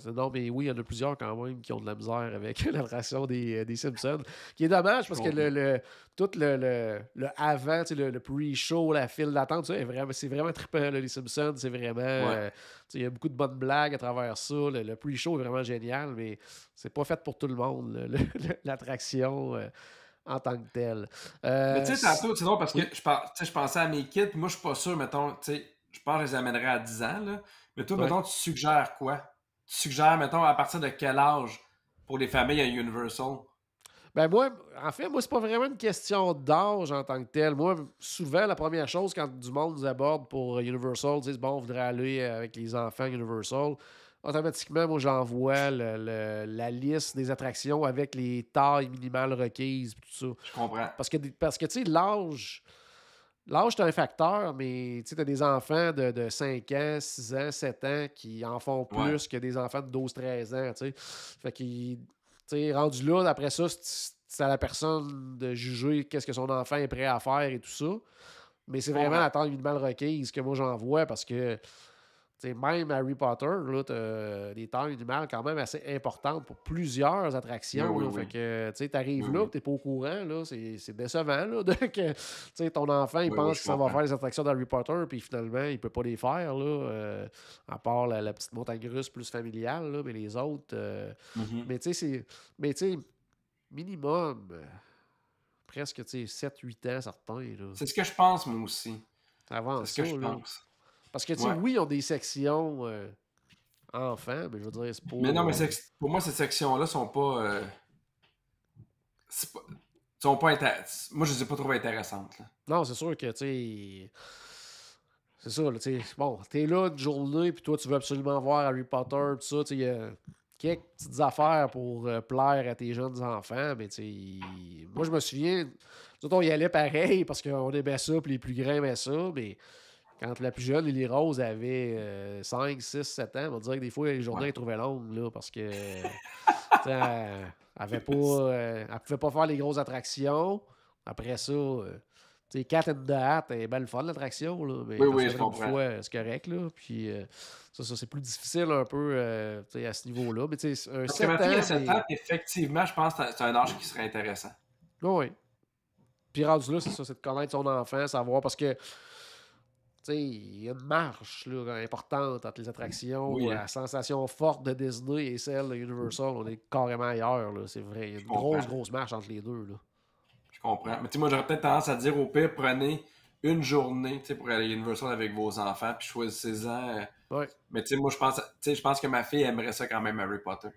Non, mais oui, il y en a plusieurs quand même qui ont de la misère avec l'attraction des Simpsons. Qui est dommage parce que tout le avant, le pre-show, la file d'attente, c'est vraiment trippant, là, les Simpsons. C'est vraiment... il y a beaucoup de bonnes blagues à travers ça. Le pre-show est vraiment génial, mais c'est pas fait pour tout le monde, l'attraction en tant que telle. Mais tu sais, tantôt, c'est drôle parce que je pensais à mes kids, puis moi, je suis pas sûr, mettons, tu sais, je pense que je les amènerais à 10 ans, là. Mais toi, mettons, tu suggères quoi? Tu suggères, mettons, à partir de quel âge pour les familles à Universal? Ben moi, c'est pas vraiment une question d'âge en tant que tel. Moi, souvent, la première chose quand du monde nous aborde pour Universal, disent bon, on voudrait aller avec les enfants à Universal, automatiquement, moi, j'envoie la liste des attractions avec les tailles minimales requises et tout ça. Je comprends. Parce que tu sais, l'âge, c'est un facteur, mais tu sais, t'as des enfants de 5 ans, 6 ans, 7 ans qui en font plus que des enfants de 12-13 ans, tu sais. Fait qu'ils... T'sais, rendu là, après ça, c'est à la personne de juger qu'est-ce que son enfant est prêt à faire et tout ça. Mais c'est vraiment la taille minimale requise que moi j'envoie parce que même Harry Potter, là, t'as des tailles minimales quand même assez importantes pour plusieurs attractions. Fait que t'arrives là, t'es pas au courant, là, c'est décevant. Là, que ton enfant, il pense que ça va faire les attractions d'Harry Potter, puis finalement, il peut pas les faire, là, à part la petite montagne russe plus familiale, là, mais les autres. Mais tu sais, minimum, presque 7-8 ans, certains. Là. C'est ce que je pense, moi aussi. Avant c'est ce que je pense. Parce que, oui, ils ont des sections enfants, mais je veux dire, c'est pas... Mais non, mais pour moi, ces sections-là sont pas... Moi, je les ai pas trouvées intéressantes. Là. Non, c'est sûr que, tu sais... C'est ça, là, tu sais... Bon, t'es là une journée, puis toi, tu veux absolument voir Harry Potter, tout ça, tu sais... quelques petites affaires pour plaire à tes jeunes enfants. Mais moi, je me souviens, nous autres, on y allait pareil parce qu'on aimait ça, puis les plus grands aimaient ça. Mais quand la plus jeune, Lily Rose, avait 5, 6, 7 ans, on va dire que des fois, les journées, Ouais. elles trouvaient longues là, parce que elle pouvait pas faire les grosses attractions. Après ça, Cat in the Hat, elle est bien le fun, l'attraction, là, mais Oui, t'as oui, fait je une comprends. fois, c'est correct. Là, puis ça c'est plus difficile un peu à ce niveau-là. Mais un Parce que 7 ma fille ans, a 7 ans, puis effectivement, je pense que c'est un âge qui serait intéressant. oui. Puis rendu là, c'est ça, c'est de connaître son enfant, savoir, parce que il y a une marche là, importante entre les attractions, Oui, hein, la sensation forte de Disney et celle de Universal. On est carrément ailleurs, là, c'est vrai. Il y a je une comprends. grosse marche entre les deux. Là. Je comprends. Mais tu sais, moi, j'aurais peut-être tendance à dire au pire, prenez une journée, tu sais, pour aller à Universal avec vos enfants, puis choisissez-en. Ouais. Mais tu sais, moi, je pense que ma fille aimerait ça quand même, Harry Potter.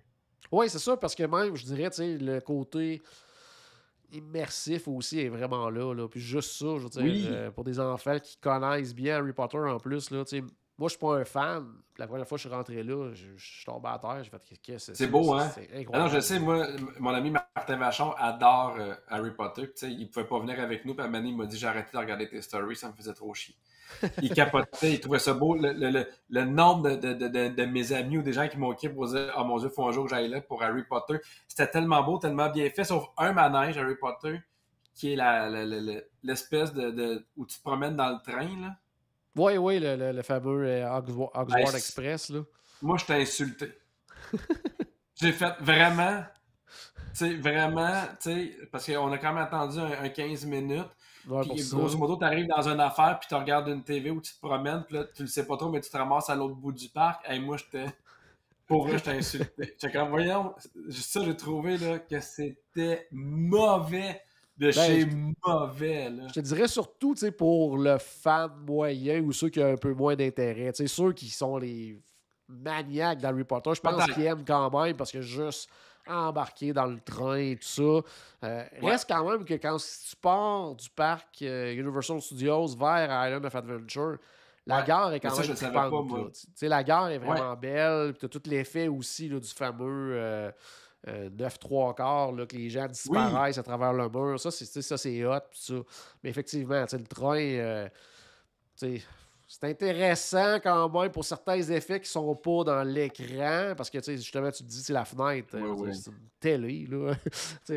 Oui, c'est ça, parce que même, je dirais, le côté immersif aussi est vraiment là. Puis juste ça, je veux dire, Oui, pour des enfants qui connaissent bien Harry Potter en plus, là, moi, je suis pas un fan. Puis la première fois que je suis rentré là, je suis tombé à terre. J'ai fait, qu'est-ce que c'est c'est ça? beau, hein? C'est Ah non, je incroyable. sais, moi, mon ami Martin Vachon adore Harry Potter. Tu sais, il pouvait pas venir avec nous, puis à un moment donné, il m'a dit j'ai arrêté de regarder tes stories, ça me faisait trop chier. Il capotait, il trouvait ça beau. Le nombre de mes amis ou des gens qui m'ont écrit pour dire oh mon Dieu, il faut un jour que j'aille là pour Harry Potter. C'était tellement beau, tellement bien fait, sauf un manège Harry Potter qui est l'espèce où tu te promènes dans le train. Là. Oui, oui, le fameux Hey, Oxford Express. Là. moi, je t'ai insulté. J'ai fait vraiment, parce qu'on a quand même attendu un 15 minutes. Ouais, pour Puis, ça. grosso modo, tu arrives dans une affaire, puis tu regardes une TV où tu te promènes, puis là, tu le sais pas trop, mais tu te ramasses à l'autre bout du parc. Et moi, pour vrai, je t'ai insulté. J'étais comme, voyons, juste ça, j'ai trouvé là, que c'était mauvais de chez mauvais. Là. Je te dirais surtout pour le fan moyen ou ceux qui ont un peu moins d'intérêt. Ceux qui sont les maniaques d'Harry Potter, je pense qu'ils aiment quand même parce que juste embarquer dans le train et tout ça. Reste quand même que quand tu pars du parc Universal Studios vers Island of Adventure, la gare est quand même trippante. La gare est vraiment belle. Tu as tout l'effet aussi là, du fameux 9 3 quarts, là, que les gens disparaissent à travers le mur. Ça, c'est hot. Ça. Mais effectivement, le train, c'est intéressant quand même pour certains effets qui sont pas dans l'écran. Parce que justement, tu te dis, c'est la fenêtre. C'est une télé, là.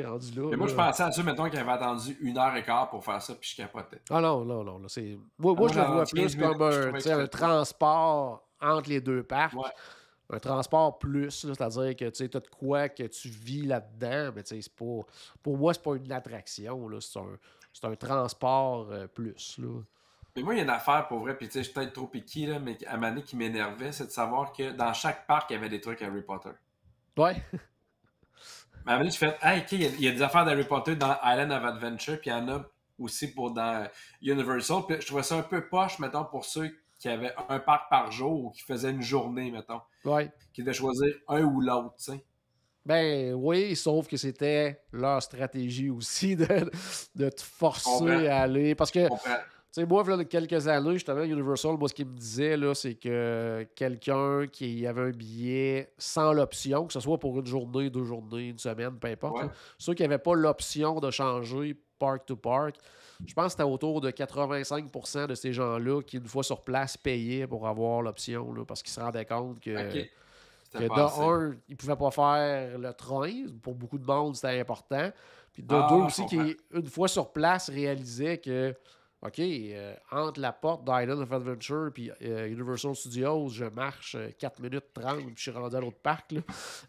rendu là. Mais moi, je pensais à ceux, mettons, qui avaient attendu 1h15 pour faire ça, puis je capotais. Ah non. Là, moi, je le vois plus comme un transport entre les deux parcs. Ouais. Un transport plus, c'est-à-dire que tu as de quoi que tu vis là-dedans, mais c'est pas. Pour moi, c'est pas une attraction, là, c'est un transport plus. Là. Mais moi, il y a une affaire pour vrai, puis tu sais, je suis peut-être trop piqué, là, mais à un moment donné qui m'énervait, c'est de savoir que dans chaque parc, il y avait des trucs Harry Potter. Ouais. Mais à un moment donné, tu fais, hey, OK, il y a des affaires d'Harry Potter dans Island of Adventure, puis il y en a aussi dans Universal. Puis je trouvais ça un peu poche, mettons, pour ceux qui avaient un parc par jour ou qui faisaient une journée, mettons. Ouais. Qui devaient choisir un ou l'autre, tu sais. Ben oui, sauf que c'était leur stratégie aussi de te forcer à aller. Parce que, tu sais, moi, il y a quelques années, justement, Universal, moi, ce qu'il me disait, là, c'est que quelqu'un qui avait un billet sans l'option, que ce soit pour une journée, 2 journées, une semaine, peu importe, là, ceux qui n'avaient pas l'option de changer park to park, je pense que c'était autour de 85% de ces gens-là qui, une fois sur place, payaient pour avoir l'option, là, parce qu'ils se rendaient compte que... Que de un, ils ne pouvaient pas faire le train. Pour beaucoup de monde, c'était important. Puis de deux aussi, qui, une fois sur place, réalisaient que, OK, entre la porte d'Island of Adventure et Universal Studios, je marche 4 minutes 30 puis je suis rendu à l'autre parc. Là.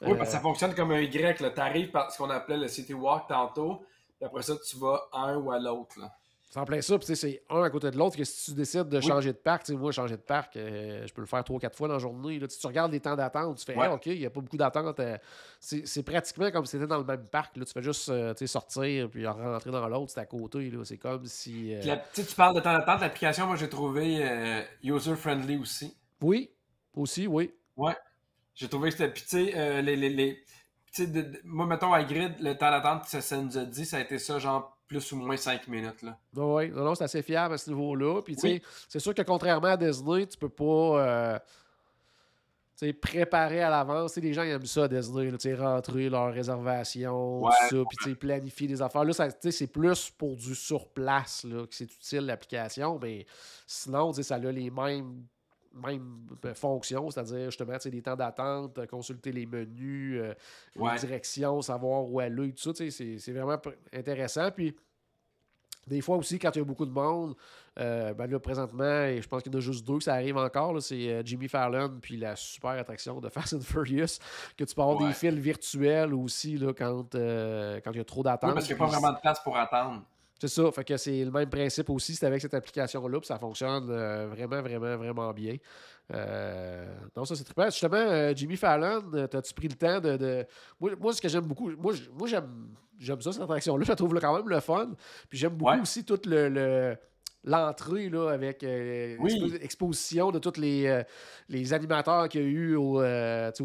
Oui, parce que ça fonctionne comme un Y. Tu arrives par ce qu'on appelait le City Walk tantôt, puis après ça, tu vas à un ou à l'autre. Là. C'est en plein ça, puis c'est un à côté de l'autre que si tu décides de changer de parc, moi, changer de parc, je peux le faire 3-4 fois dans la journée. Là. Tu regardes les temps d'attente, tu fais OK, il n'y a pas beaucoup d'attente. C'est pratiquement comme si tu étais dans le même parc. Là. Tu fais juste sortir puis rentrer dans l'autre, c'est à côté. C'est comme si. Tu parles de temps d'attente, l'application, moi, j'ai trouvé user-friendly aussi. Oui, aussi, oui. Ouais. J'ai trouvé que c'était. Puis, tu sais, moi, mettons, à Grid, le temps d'attente, ça nous a dit, ça a été ça, genre, plus ou moins 5 minutes. Là. Oui, non, c'est assez fiable à ce niveau-là. Puis, tu sais, c'est sûr que contrairement à Disney, tu peux pas. préparé à l'avance. Les gens ils aiment ça à Disney, là, rentrer leur réservation, Ouais. tout ça, puis planifier des affaires. Là, c'est plus pour du sur-place là, que c'est utile l'application, mais sinon, ça a les mêmes fonctions, c'est-à-dire justement des temps d'attente, consulter les menus, les directions, savoir où aller, tout ça. C'est vraiment intéressant. Puis des fois aussi, quand il y a beaucoup de monde, ben là, présentement, et je pense qu'il y en a juste 2 que ça arrive encore, là, c'est Jimmy Fallon puis la super attraction de Fast and Furious, que tu peux avoir des fils virtuels aussi là, quand il y a trop d'attente. Oui, parce qu'il n'y a pas vraiment de place pour attendre. C'est ça, fait que c'est le même principe aussi, c'est avec cette application-là, puis ça fonctionne vraiment, vraiment, vraiment bien. Donc ça, c'est trippant. Justement, Jimmy Fallon, as-tu pris le temps de... Moi, ce que j'aime beaucoup, moi j'aime ça, cette attraction-là, je la trouve quand même le fun, puis j'aime beaucoup aussi toute l'entrée là, avec l'exposition de tous les animateurs qu'il y a eu au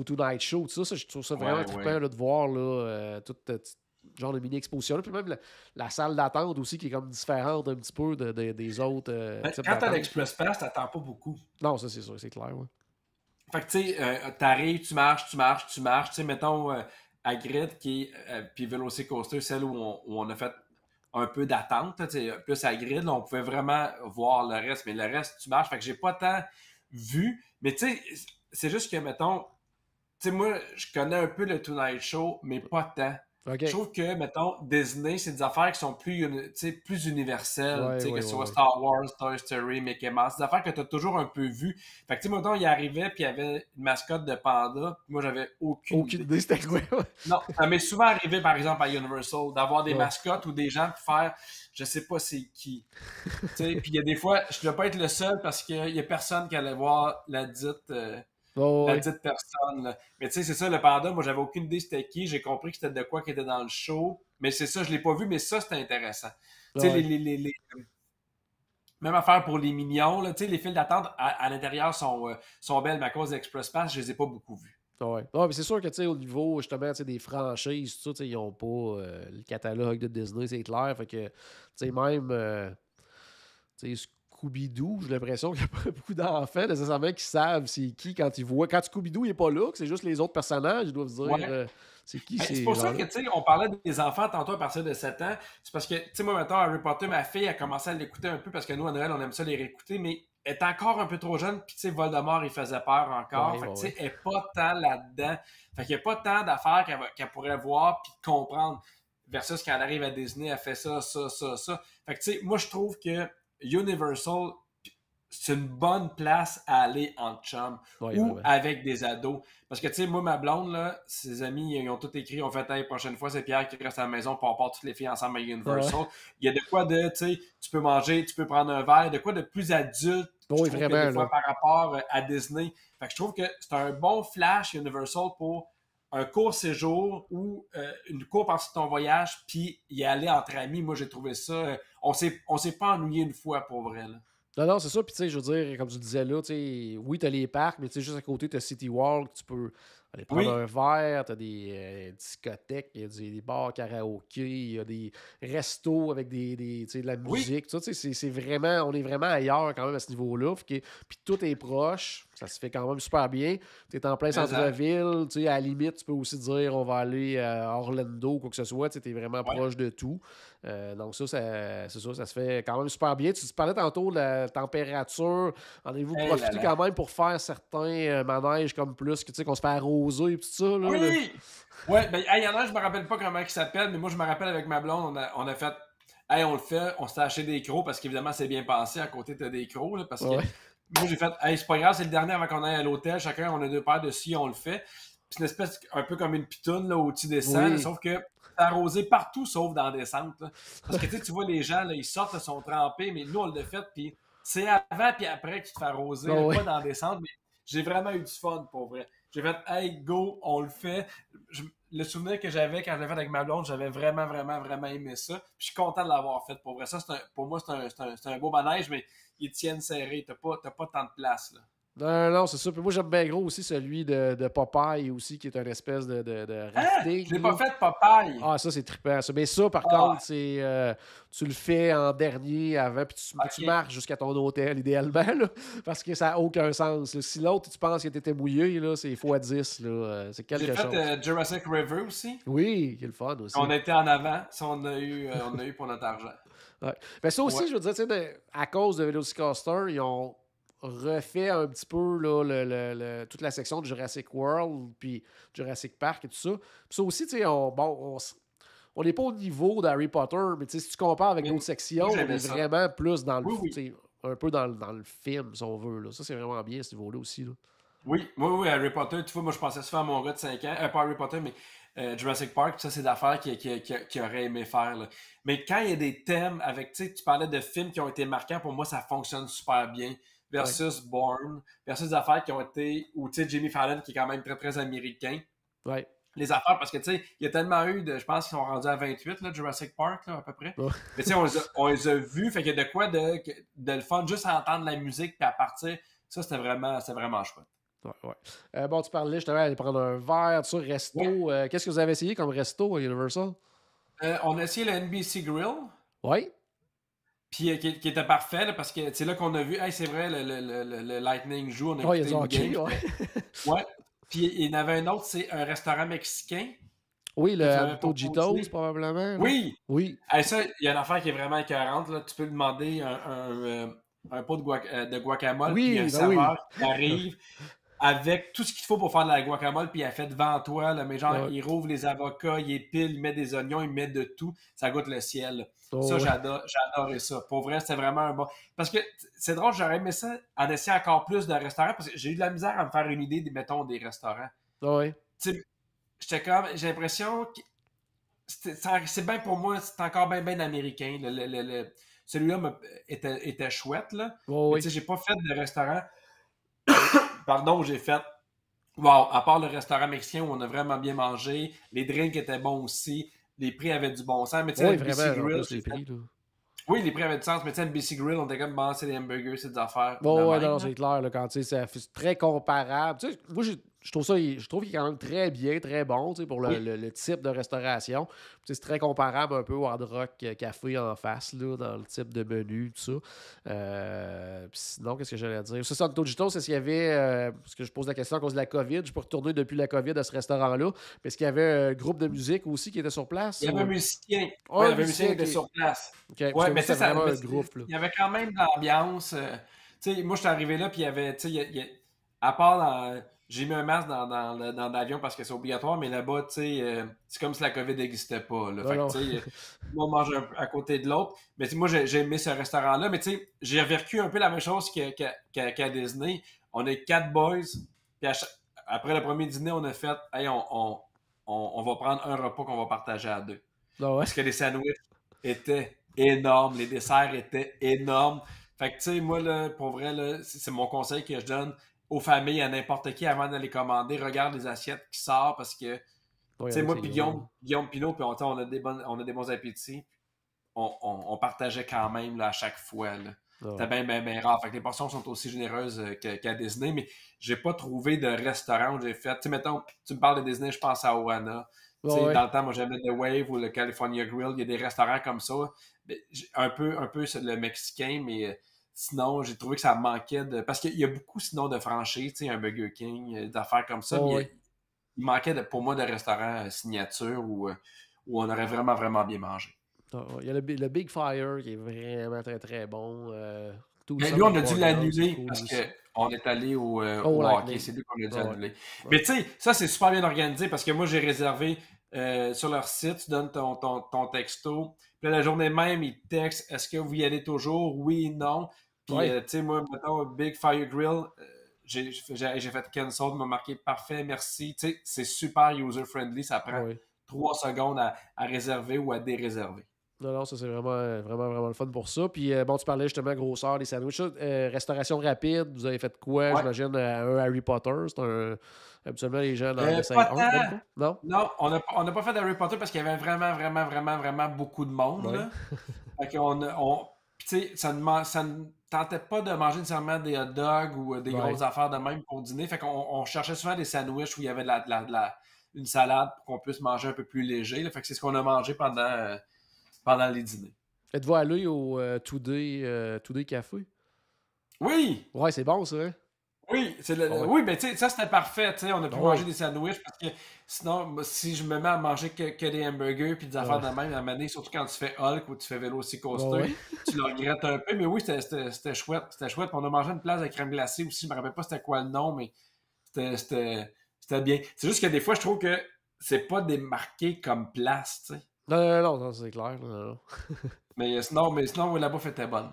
Tonight Show, tout ça, je trouve ça vraiment trippant là, de voir là, toute genre de mini-exposition. Puis même la salle d'attente aussi qui est comme différente un petit peu des autres. Quand t'as l'Express Pass, t'attends pas beaucoup. Non, ça c'est sûr, c'est clair. Ouais. Fait que tu sais, t'arrives, tu marches. Tu sais, mettons à Grid qui est puis Velocicoaster, celle où on a fait un peu d'attente, plus à Grid, là, on pouvait vraiment voir le reste, mais le reste, tu marches. Fait que j'ai pas tant vu. Mais tu sais, c'est juste que, mettons, tu sais, moi, je connais un peu le Tonight Show, mais pas tant. Okay. Je trouve que, mettons, Disney, c'est des affaires qui sont plus universelles, que ce soit Star Wars, Toy Story, Mickey Mouse, des affaires que tu as toujours un peu vues. Fait que, tu sais, mettons, il arrivait puis il y avait une mascotte de panda, moi, j'avais aucune idée. C'était quoi? Non, ça m'est souvent arrivé, par exemple, à Universal, d'avoir des mascottes ou des gens pour faire, je sais pas c'est qui. Tu sais, puis il y a des fois, je ne dois pas être le seul parce qu'il y a personne qui allait voir la dite... la dite personne. Là. Mais tu sais, c'est ça, le panda, moi, j'avais aucune idée c'était qui. J'ai compris que c'était de quoi qui était dans le show. Mais c'est ça, je l'ai pas vu, mais ça, c'était intéressant. Tu sais, même affaire pour les mignons, là, tu sais, les files d'attente à l'intérieur sont belles, mais à cause d'Express Pass, je les ai pas beaucoup vus. Ouais. Non, mais c'est sûr que, tu sais, au niveau, justement, des franchises, tout ça, ils n'ont pas le catalogue de Disney, c'est clair. Fait que, tu sais, même, tu sais, Scooby-Doo, j'ai l'impression qu'il n'y a pas beaucoup d'enfants nécessairement qui savent c'est qui quand ils voient. Quand Scooby-Doo n'est pas là, que c'est juste les autres personnages, ils doivent se dire c'est qui c'est pour ça que, tu sais, on parlait des enfants tantôt à partir de 7 ans. C'est parce que, tu sais, moi, maintenant, Harry Potter, ma fille a commencé à l'écouter un peu parce que nous, à Noël, on aime ça les réécouter, mais elle est encore un peu trop jeune, puis, tu sais, Voldemort, il faisait peur encore. Fait que, tu sais, elle n'est pas tant là-dedans. Fait qu'il n'y a pas tant d'affaires qu'elle pourrait voir puis comprendre. Versus quand elle arrive à Disney, elle fait ça. Fait que, tu sais, moi, je trouve que Universal, c'est une bonne place à aller en chum ou avec des ados. Parce que, tu sais, moi, ma blonde, là, ses amis, ils ont tout écrit, on fait la prochaine fois, c'est Pierre qui reste à la maison pour on part toutes les filles ensemble à Universal. Il y a de quoi de, tu sais, tu peux manger, tu peux prendre un verre, de quoi de plus adulte vraiment, des fois, par rapport à Disney. Fait que je trouve que c'est un bon flash Universal pour un court séjour ou une courte partie de ton voyage, puis y aller entre amis. Moi, j'ai trouvé ça... on s'est pas ennuyé une fois, pour vrai. Là. Non, c'est ça. Puis, tu sais, je veux dire, comme tu disais là, tu sais, oui, t'as les parcs, mais tu sais, juste à côté, t'as City Walk, tu peux aller prendre un verre, t'as des discothèques, il y a des bars karaoké, il y a des restos avec de la musique, tout ça, c'est vraiment, on est vraiment ailleurs quand même à ce niveau-là. Puis tout est proche, ça se fait quand même super bien. T'es en plein centre-ville, tu sais, à la limite, tu peux aussi dire on va aller à Orlando ou quoi que ce soit, tu es vraiment proche de tout. Donc ça, c'est ça, ça se fait quand même super bien. Tu parlais tantôt de la température. En avez-vous profité quand même pour faire certains manèges comme plus, tu sais, qu'on se fait arroser et tout ça? Là, oui! Ouais, ben, il y en a, je me rappelle pas comment il s'appelle, mais moi, je me rappelle avec ma blonde, on a fait, on le fait, on s'est acheté des crocs parce qu'évidemment, c'est bien pensé. À côté, t'as des crocs, là, parce que moi, j'ai fait, c'est pas grave, c'est le dernier avant qu'on aille à l'hôtel. Chacun, on a 2 paires de scies, on le fait. Puis c'est une espèce, un peu comme une pitoune, là, où tu descends, là, sauf que arrosé partout sauf dans la descente. Là. Parce que tu vois, les gens, là, ils sortent, ils sont trempés, mais nous, on l'a fait, puis c'est avant puis après que tu te fais arroser, pas dans la descente, mais j'ai vraiment eu du fun, pour vrai. J'ai fait, hey, go, on le fait. Le souvenir que j'avais quand je l'ai fait avec ma blonde, j'avais vraiment, vraiment, vraiment aimé ça. Puis je suis content de l'avoir fait, pour vrai. Ça, pour moi, c'est un beau manège, mais ils tiennent serré. T'as pas tant de place, là. Non, c'est ça. Puis moi, j'aime bien gros aussi celui de Popeye aussi, qui est une espèce de Hein? rafting. Je l'ai pas fait, Popeye. Ah, ça, c'est trippant. Ça. Mais ça, par Ah, contre, c'est tu le fais en dernier avant, puis tu ok. marches jusqu'à ton hôtel, idéalement, là, parce que ça n'a aucun sens. Là. Si l'autre, tu penses qu'il était mouillé, là, c'est x10. Là, c'est J'ai quelque chose. fait Jurassic River aussi. Oui, qui est le fun aussi. On était en avant. Ça, on a eu pour notre argent. Ouais. Mais ça aussi, Ouais. je veux dire, tu sais, à cause de Velocicoaster, ils ont refait un petit peu là, toute la section de Jurassic World, puis Jurassic Park et tout ça. Puis ça aussi, tu sais, on n'est pas au niveau d'Harry Potter, mais tu sais, si tu compares avec Mais d'autres sections, moi, on j'aimais est ça. vraiment plus dans le, Oui, oui. tu sais, un peu dans le film, si on veut. Là. Ça, c'est vraiment bien, ce niveau-là aussi. Là. Oui, Harry Potter. Tu vois, moi, je pensais souvent à mon gars de 5 ans. Pas Harry Potter, mais Jurassic Park. Ça, c'est d'affaires qu'il aurait aimé faire. Là. Mais quand il y a des thèmes avec, tu sais, tu parlais de films qui ont été marquants, pour moi, ça fonctionne super bien. Ouais. Versus Bourne, versus des affaires qui ont été, ou tu sais, Jimmy Fallon, qui est quand même très, très américain. Ouais. Les affaires, parce que tu sais, il y a tellement eu de. Je pense qu'ils sont rendus à 28, là, Jurassic Park, là, à peu près. Ouais. Mais tu sais, on les a vus, fait qu'il y a de quoi de le fun, juste à entendre la musique, puis à partir. Ça, c'était vraiment chouette. Ouais. Bon, tu parlais, je t'avais allé prendre un verre, tout ça, resto. Ouais. Qu'est-ce que vous avez essayé comme resto à Universal? On a essayé le NBC Grill. Oui. Puis qui était parfait, là, parce que c'est là qu'on a vu, hey, c'est vrai, le Lightning joue, on a Oh, il y a écouté du une hockey, game. ouais. Ouais. Puis il y en avait un autre, c'est un restaurant mexicain. Oui, le Que tu m'avais Antojitos, proposé. probablement. Là. Oui! Oui. Hey, ça, il y a une affaire qui est vraiment écœurante. Là. Tu peux demander un pot de guacamole, puis il y a un Oui, ben oui. serveur qui arrive avec tout ce qu'il faut pour faire de la guacamole, puis il a fait devant toi. Là, mais genre, Ouais. il rouvre les avocats, il épile, il met des oignons, il met de tout. Ça goûte le ciel. Là. Oh, Ça, ouais. j'ai adoré ça. Pour vrai, c'était vraiment un bon. Parce que c'est drôle, j'aurais aimé ça en essayer encore plus de restaurants, parce que j'ai eu de la misère à me faire une idée, mettons, des restaurants. Ouais. Tu sais, j'étais comme. J'ai l'impression que. C'est bien pour moi, c'est encore bien américain. Celui-là était chouette, là. Oh, Mais oui. tu sais, j'ai pas fait de restaurant. Pardon, j'ai fait. Wow, à part le restaurant mexicain où on a vraiment bien mangé, les drinks étaient bons aussi, les prix avaient du bon sens. Mais tu sais, Oui, NBC vraiment, en Grill, plus, les prix. Là. oui, les prix avaient du sens, mais tu sais, NBC Grill, on était comme, bon, c'est des hamburgers, c'est des affaires. Bon, de ouais, même, non, là. c'est clair, là, quand tu sais, c'est très comparable. Tu sais, moi, je trouve ça, je trouve qu'il est quand même très bien, très bon, tu sais, pour Oui. le type de restauration. Tu sais, c'est très comparable un peu au Hard Rock Café en face, là, dans le type de menu, tout ça. Puis sinon, qu'est-ce que j'allais dire? C'est ça, Antojito, c'est s'il y avait, parce que je pose la question à cause de la COVID, je peux retourner depuis la COVID à ce restaurant-là, mais est-ce qu'il y avait un groupe de musique aussi qui était sur place? Il y avait un ou- musicien. Ah, Ouais, il y un avait un musicien qui était qui- sur place. OK, parce Ouais, que mais c'était ça, vraiment mais un groupe, là. il y avait quand même de l'ambiance. Tu sais, moi, je suis arrivé là, puis il y avait, tu sais, à part j'ai mis un masque dans l'avion parce que c'est obligatoire, mais là-bas, tu sais, c'est comme si la COVID n'existait pas. Là. Non, Fait que, non. tu sais, tout le monde mange à côté de l'autre. Mais tu sais, moi, j'ai aimé ce restaurant-là, mais tu sais, j'ai revécu un peu la même chose qu'à Disney. On est 4 boys, puis après le premier dîner, on a fait, hey, on va prendre un repas qu'on va partager à 2. Non, ouais. Parce que les sandwichs étaient énormes, les desserts étaient énormes. Fait que, tu sais, moi, là, pour vrai, là, c'est mon conseil que je donne aux familles, à n'importe qui, avant d'aller commander. Regarde les assiettes qui sortent parce que, tu Ouais, sais, moi, c'est puis gros, Guillaume Pinot, puis on a des bons appétits. On partageait quand même là, à chaque fois. Là. là. C'était bien rare. Fait que les portions sont aussi généreuses qu'à Disney, mais j'ai pas trouvé de restaurant où j'ai fait. Tu sais, mettons, tu me parles de Disney, je pense à Ohana. Ouais. Dans le temps, moi, j'aimais The Wave ou le California Grill. Il y a des restaurants comme ça. Un peu le mexicain, mais sinon, j'ai trouvé que ça manquait de. Parce qu'il y a beaucoup, sinon, de franchises, tu sais, un Burger King, d'affaires comme ça. Mais Ouais. il manquait, pour moi, de restaurants signature où on aurait vraiment bien mangé. Ah, ouais. Il y a le Big Fire qui est vraiment très très bon. Tout Mais ça, lui, on le a dû Royal, c'est l'annuler cool parce aussi. qu'on est allé au Lightning. hockey. C'est lui qu'on a dû Ah, ouais. annuler. Mais tu sais, ça, c'est super bien organisé parce que moi, j'ai réservé sur leur site, tu donnes ton texto. Puis là, la journée même, ils te textent, est-ce que vous y allez toujours? Oui, non. Puis, Ouais. tu sais, moi, mettons, Big Fire Grill, j'ai fait cancel, m'a marqué parfait, merci. Tu sais, c'est super user-friendly. Ça prend Ouais. 3 secondes à réserver ou à déréserver. Non, ça c'est vraiment le fun pour ça. Puis bon, tu parlais justement grosseur des sandwichs. Restauration rapide, vous avez fait quoi? Ouais. J'imagine un Harry Potter. C'est un. Habituellement, les gens en essayent Pas un. tant. Même pas? Non? Non, on n'a pas fait d'Harry Potter parce qu'il y avait vraiment beaucoup de monde. Ouais. Là. Fait qu'on Puis tu sais, ça ne tentait pas de manger nécessairement des hot dogs ou des grosses affaires de même pour dîner. Fait qu'on cherchait souvent des sandwichs où il y avait une salade pour qu'on puisse manger un peu plus léger. Là. Fait que c'est ce qu'on a mangé pendant les dîners. Êtes-vous allé au Today Café? Oui! Ouais, c'est bon, ça, hein? Oui, oui, ben tu sais, ça c'était parfait, tu sais, on a pu manger des sandwichs parce que sinon, si je me mets à manger que des hamburgers puis des affaires de même, à un moment donné, surtout quand tu fais Hulk ou tu fais vélo aussi coaster, tu le regrettes un peu, mais oui, c'était chouette, c'était chouette. Puis on a mangé une place de crème glacée aussi, je me rappelle pas c'était quoi le nom, mais c'était bien. C'est juste que des fois, je trouve que c'est pas démarqué comme place, tu sais. Non, c'est clair. Non. mais sinon, oui, la bouffe était bonne.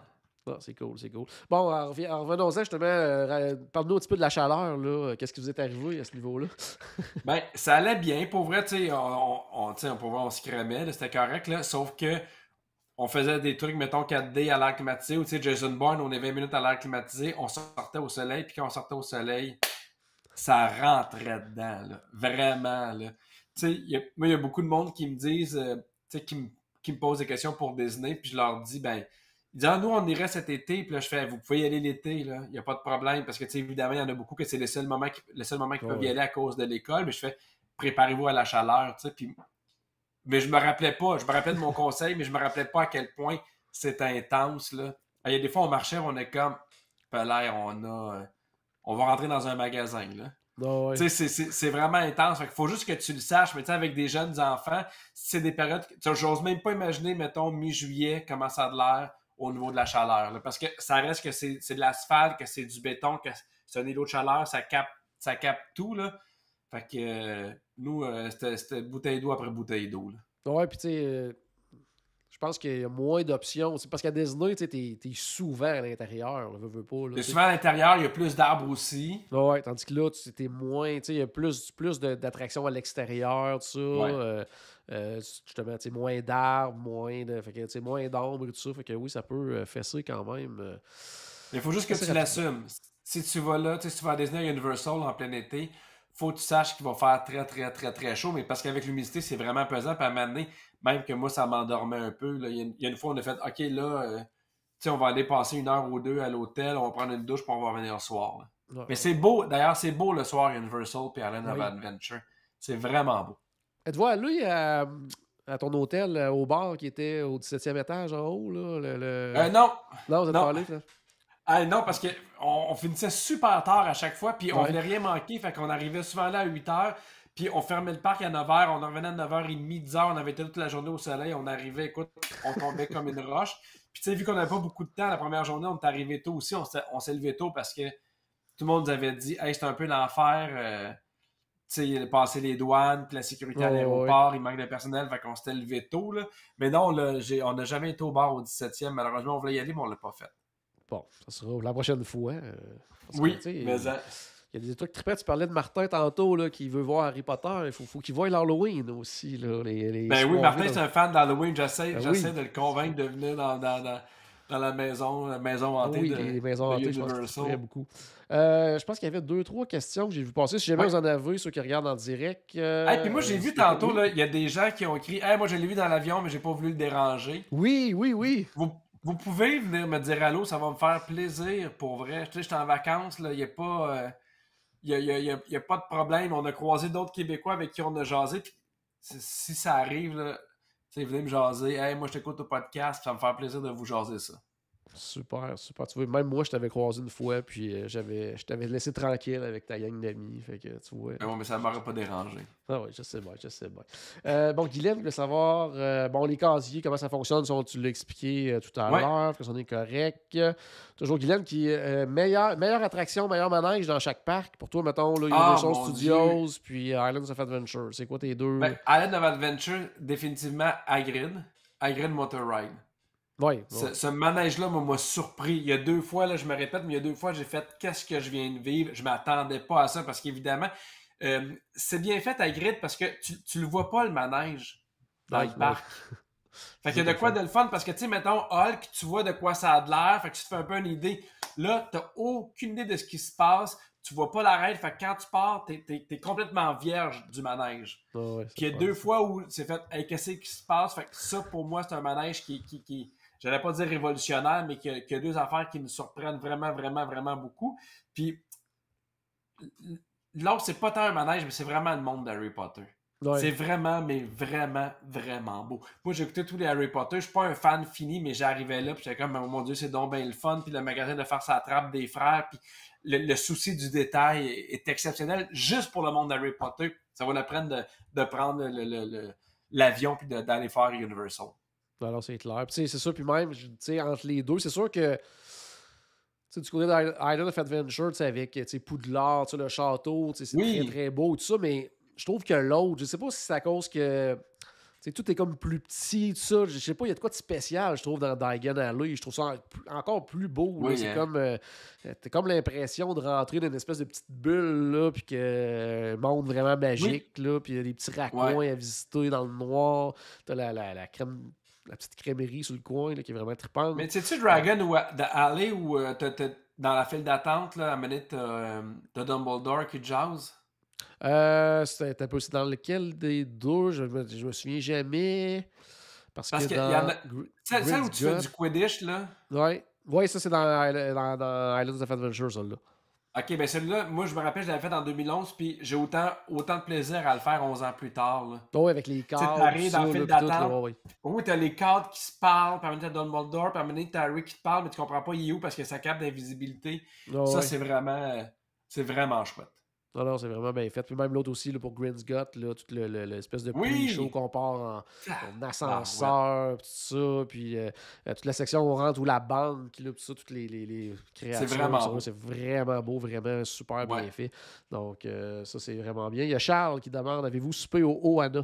Ah, c'est cool, c'est cool. Bon, revenons-en justement. Parle-nous un petit peu de la chaleur, là. Qu'est-ce qui vous est arrivé à ce niveau-là? Ben, ça allait bien. Pour vrai, tu sais, on se crémait, c'était correct, là. Sauf que on faisait des trucs, mettons, 4D à l'air climatisé, ou tu sais, Jason Bourne, on est 20 minutes à l'air climatisé, on sortait au soleil, puis quand on sortait au soleil, ça rentrait dedans, là. Vraiment, là. Tu sais, moi, il y a beaucoup de monde qui me disent, tu sais, qui me posent des questions pour Disney, puis je leur dis, ben, ils disent, nous, on irait cet été, puis là, je fais, vous pouvez y aller l'été, là, il n'y a pas de problème, parce que, tu sais, évidemment, il y en a beaucoup que c'est le seul moment qu'ils peuvent y aller à cause de l'école, mais je fais, préparez-vous à la chaleur, tu sais, puis... Mais je me rappelais de mon conseil, mais je me rappelais pas à quel point c'était intense, là. Il y a des fois, on marchait, on est comme, l'air, on va rentrer dans un magasin, là. Oh, tu sais, c'est vraiment intense. Il faut juste que tu le saches, mais tu sais, avec des jeunes enfants, c'est des périodes, j'ose même pas imaginer, mettons, mi-juillet, comment ça a de l'air au niveau de la chaleur. Là, parce que ça reste que c'est de l'asphalte, que c'est du béton, que c'est un îlot de chaleur, ça capte tout. Là. Fait que nous, c'était bouteille d'eau après bouteille d'eau. Ouais, puis tu sais, je pense qu'il y a moins d'options. Parce qu'à Disney, tu sais, t'es souvent à l'intérieur, veux pas. T'es souvent à l'intérieur, il y a plus d'arbres aussi. Ouais, tandis que là, t'es moins, tu sais, il y a plus d'attractions à l'extérieur, tout ça. Justement, tu sais, moins d'arbres, moins d'ombre et tout ça. Fait que oui, ça peut fesser quand même. Mais il faut juste que tu l'assumes. Si tu vas là, si tu vas à Disney Universal en plein été, faut que tu saches qu'il va faire très, très, très, très chaud, mais parce qu'avec l'humidité, c'est vraiment pesant. Puis à un moment donné, même que moi, ça m'endormait un peu. Là. Il y a une fois, on a fait, OK, là, on va aller passer 1 heure ou 2 à l'hôtel, on va prendre une douche, puis on va revenir le soir. Mais c'est beau, d'ailleurs, c'est beau le soir Universal puis Island of Adventure. C'est vraiment beau. Êtes-vous allé à ton hôtel au bar qui était au 17e étage en haut? Là, non. Non, vous êtes pas allé, ça? Non, parce qu'on finissait super tard à chaque fois, puis on voulait rien manquer, fait qu'on arrivait souvent là à 8h, puis on fermait le parc à 9h, on en revenait à 9h30, 10h, on avait été toute la journée au soleil, on arrivait, écoute, on tombait comme une roche. Puis tu sais, vu qu'on n'avait pas beaucoup de temps, la première journée, on est arrivé tôt aussi, on s'est levé tôt parce que tout le monde nous avait dit « Hey, c'est un peu l'enfer, tu sais, passer les douanes, puis la sécurité à l'aéroport, il manque de personnel, fait qu'on s'était levé tôt, là. » Mais non, on n'a jamais été au bar au 17e, malheureusement, on voulait y aller, mais on l'a pas fait. Bon, ça sera la prochaine fois. Oui, mais il y a des trucs trippants. Tu parlais de Martin tantôt là, qui veut voir Harry Potter. Il faut qu'il voie l'Halloween aussi. Là, ben oui, Martin, c'est un fan d'Halloween. J'essaie de le convaincre de venir dans la maison hantée les maisons hantées, Universal. Je pense, beaucoup. Je pense qu'il y avait 2-3 questions que j'ai vu passer. Si jamais vous en avez, ceux qui regardent en direct. Puis moi, j'ai vu tantôt, il y a des gens qui ont écrit « Hey, moi, je l'ai vu dans l'avion, mais j'ai pas voulu le déranger. » Oui. Vous pouvez venir me dire allô, ça va me faire plaisir, pour vrai. Tu sais, j'étais en vacances, il n'y a pas... Il n'y a pas de problème. On a croisé d'autres Québécois avec qui on a jasé. Puis, si ça arrive, là, venez me jaser. Hey, moi, je t'écoute au podcast. Ça va me faire plaisir de vous jaser ça. Super. Tu vois, même moi, je t'avais croisé une fois. Puis, je t'avais laissé tranquille avec ta gang d'amis. Fait que, tu vois. Mais ça ne m'aurait pas dérangé. Ah oui, je sais bien. Bon, Guylaine, je voulais savoir, les casiers, comment ça fonctionne, tu l'as expliqué tout à l'heure, que ça en est correct. Toujours Guylaine qui meilleure attraction, meilleur manège dans chaque parc. Pour toi, mettons, là, Universal Studios, puis Islands of Adventure. C'est quoi tes deux? Island of Adventure, définitivement Hagrid Motor Ride. Oui. Ce manège-là m'a surpris. Il y a 2 fois, là, je me répète, mais il y a 2 fois, j'ai fait qu'est-ce que je viens de vivre. Je m'attendais pas à ça parce qu'évidemment, c'est bien fait à Grid parce que tu le vois pas le manège dans le parc. Fait qu'il y a de quoi de le fun parce que, tu sais, mettons, Hulk, tu vois de quoi ça a de l'air, fait que tu te fais un peu une idée. Là, t'as aucune idée de ce qui se passe, tu vois pas l'arrêt, fait que quand tu pars, t'es complètement vierge du manège. Puis il y a 2 fois où c'est fait, hey, qu'est-ce qui se passe? Fait que ça, pour moi, c'est un manège qui j'allais pas dire révolutionnaire, mais qu'il y a deux affaires qui nous surprennent vraiment, vraiment, vraiment beaucoup. Puis l'autre, c'est pas tant un manège, mais c'est vraiment le monde d'Harry Potter. Ouais. C'est vraiment, mais vraiment, vraiment beau. Moi, j'ai écouté tous les Harry Potter. Je suis pas un fan fini, mais j'arrivais là, puis j'étais comme, oh mon Dieu, c'est donc bien le fun. Puis le magasin de faire sa trappe des frères, puis le souci du détail est exceptionnel. Juste pour le monde d'Harry Potter, ça vaut la peine de prendre l'avion puis d'aller faire Universal. Alors, c'est clair. Puis, c'est ça. Puis même, entre les deux, c'est sûr que du côté d'Island of Adventure, avec Poudlard, le château, c'est très, très beau, tout ça, mais je trouve que l'autre, je sais pas si c'est à cause que tout est comme plus petit, tout ça. Je sais pas, il y a de quoi de spécial, je trouve, dans Diagon Alley. Je trouve ça encore plus beau. Oui, c'est comme t'as comme l'impression de rentrer dans une espèce de petite bulle, là, puis que monde vraiment magique, là, puis il y a des petits raccoins à visiter dans le noir. T'as la crème. La petite crèmerie sur le coin là, qui est vraiment trippante. Mais sais-tu Dragon ou Alley où dans la file d'attente, là, à minute, t'as Dumbledore qui jazz? C'était un peu dans lequel des deux, je me souviens jamais. Parce que y en a... Celle où tu fais du Quidditch, là? Ouais, ça c'est dans Islands of Adventure, celle-là. Ok, ben celui-là, moi je me rappelle, je l'avais fait en 2011, puis j'ai autant de plaisir à le faire 11 ans plus tard. Là. Oui, avec les cadres. Tu dans le fil d'attente. Oui, t'as les cadres qui se parlent, puis à un moment t'as Dumbledore, puis à un moment t'as Harry qui te parle, mais tu comprends pas il est où parce que ça capte d'invisibilité. Ça, c'est vraiment chouette. Non, c'est vraiment bien fait. Puis même l'autre aussi, là, pour Grinsgut, là, toute l'espèce de pre-show qu'on part en ascenseur, tout ça, puis toute la section où on rentre, ou la banque, là, tout ça, toutes les créatures. C'est vraiment beau. C'est vraiment beau, vraiment super bien fait. Donc, ça, c'est vraiment bien. Il y a Charles qui demande, avez-vous soupé au Ohana?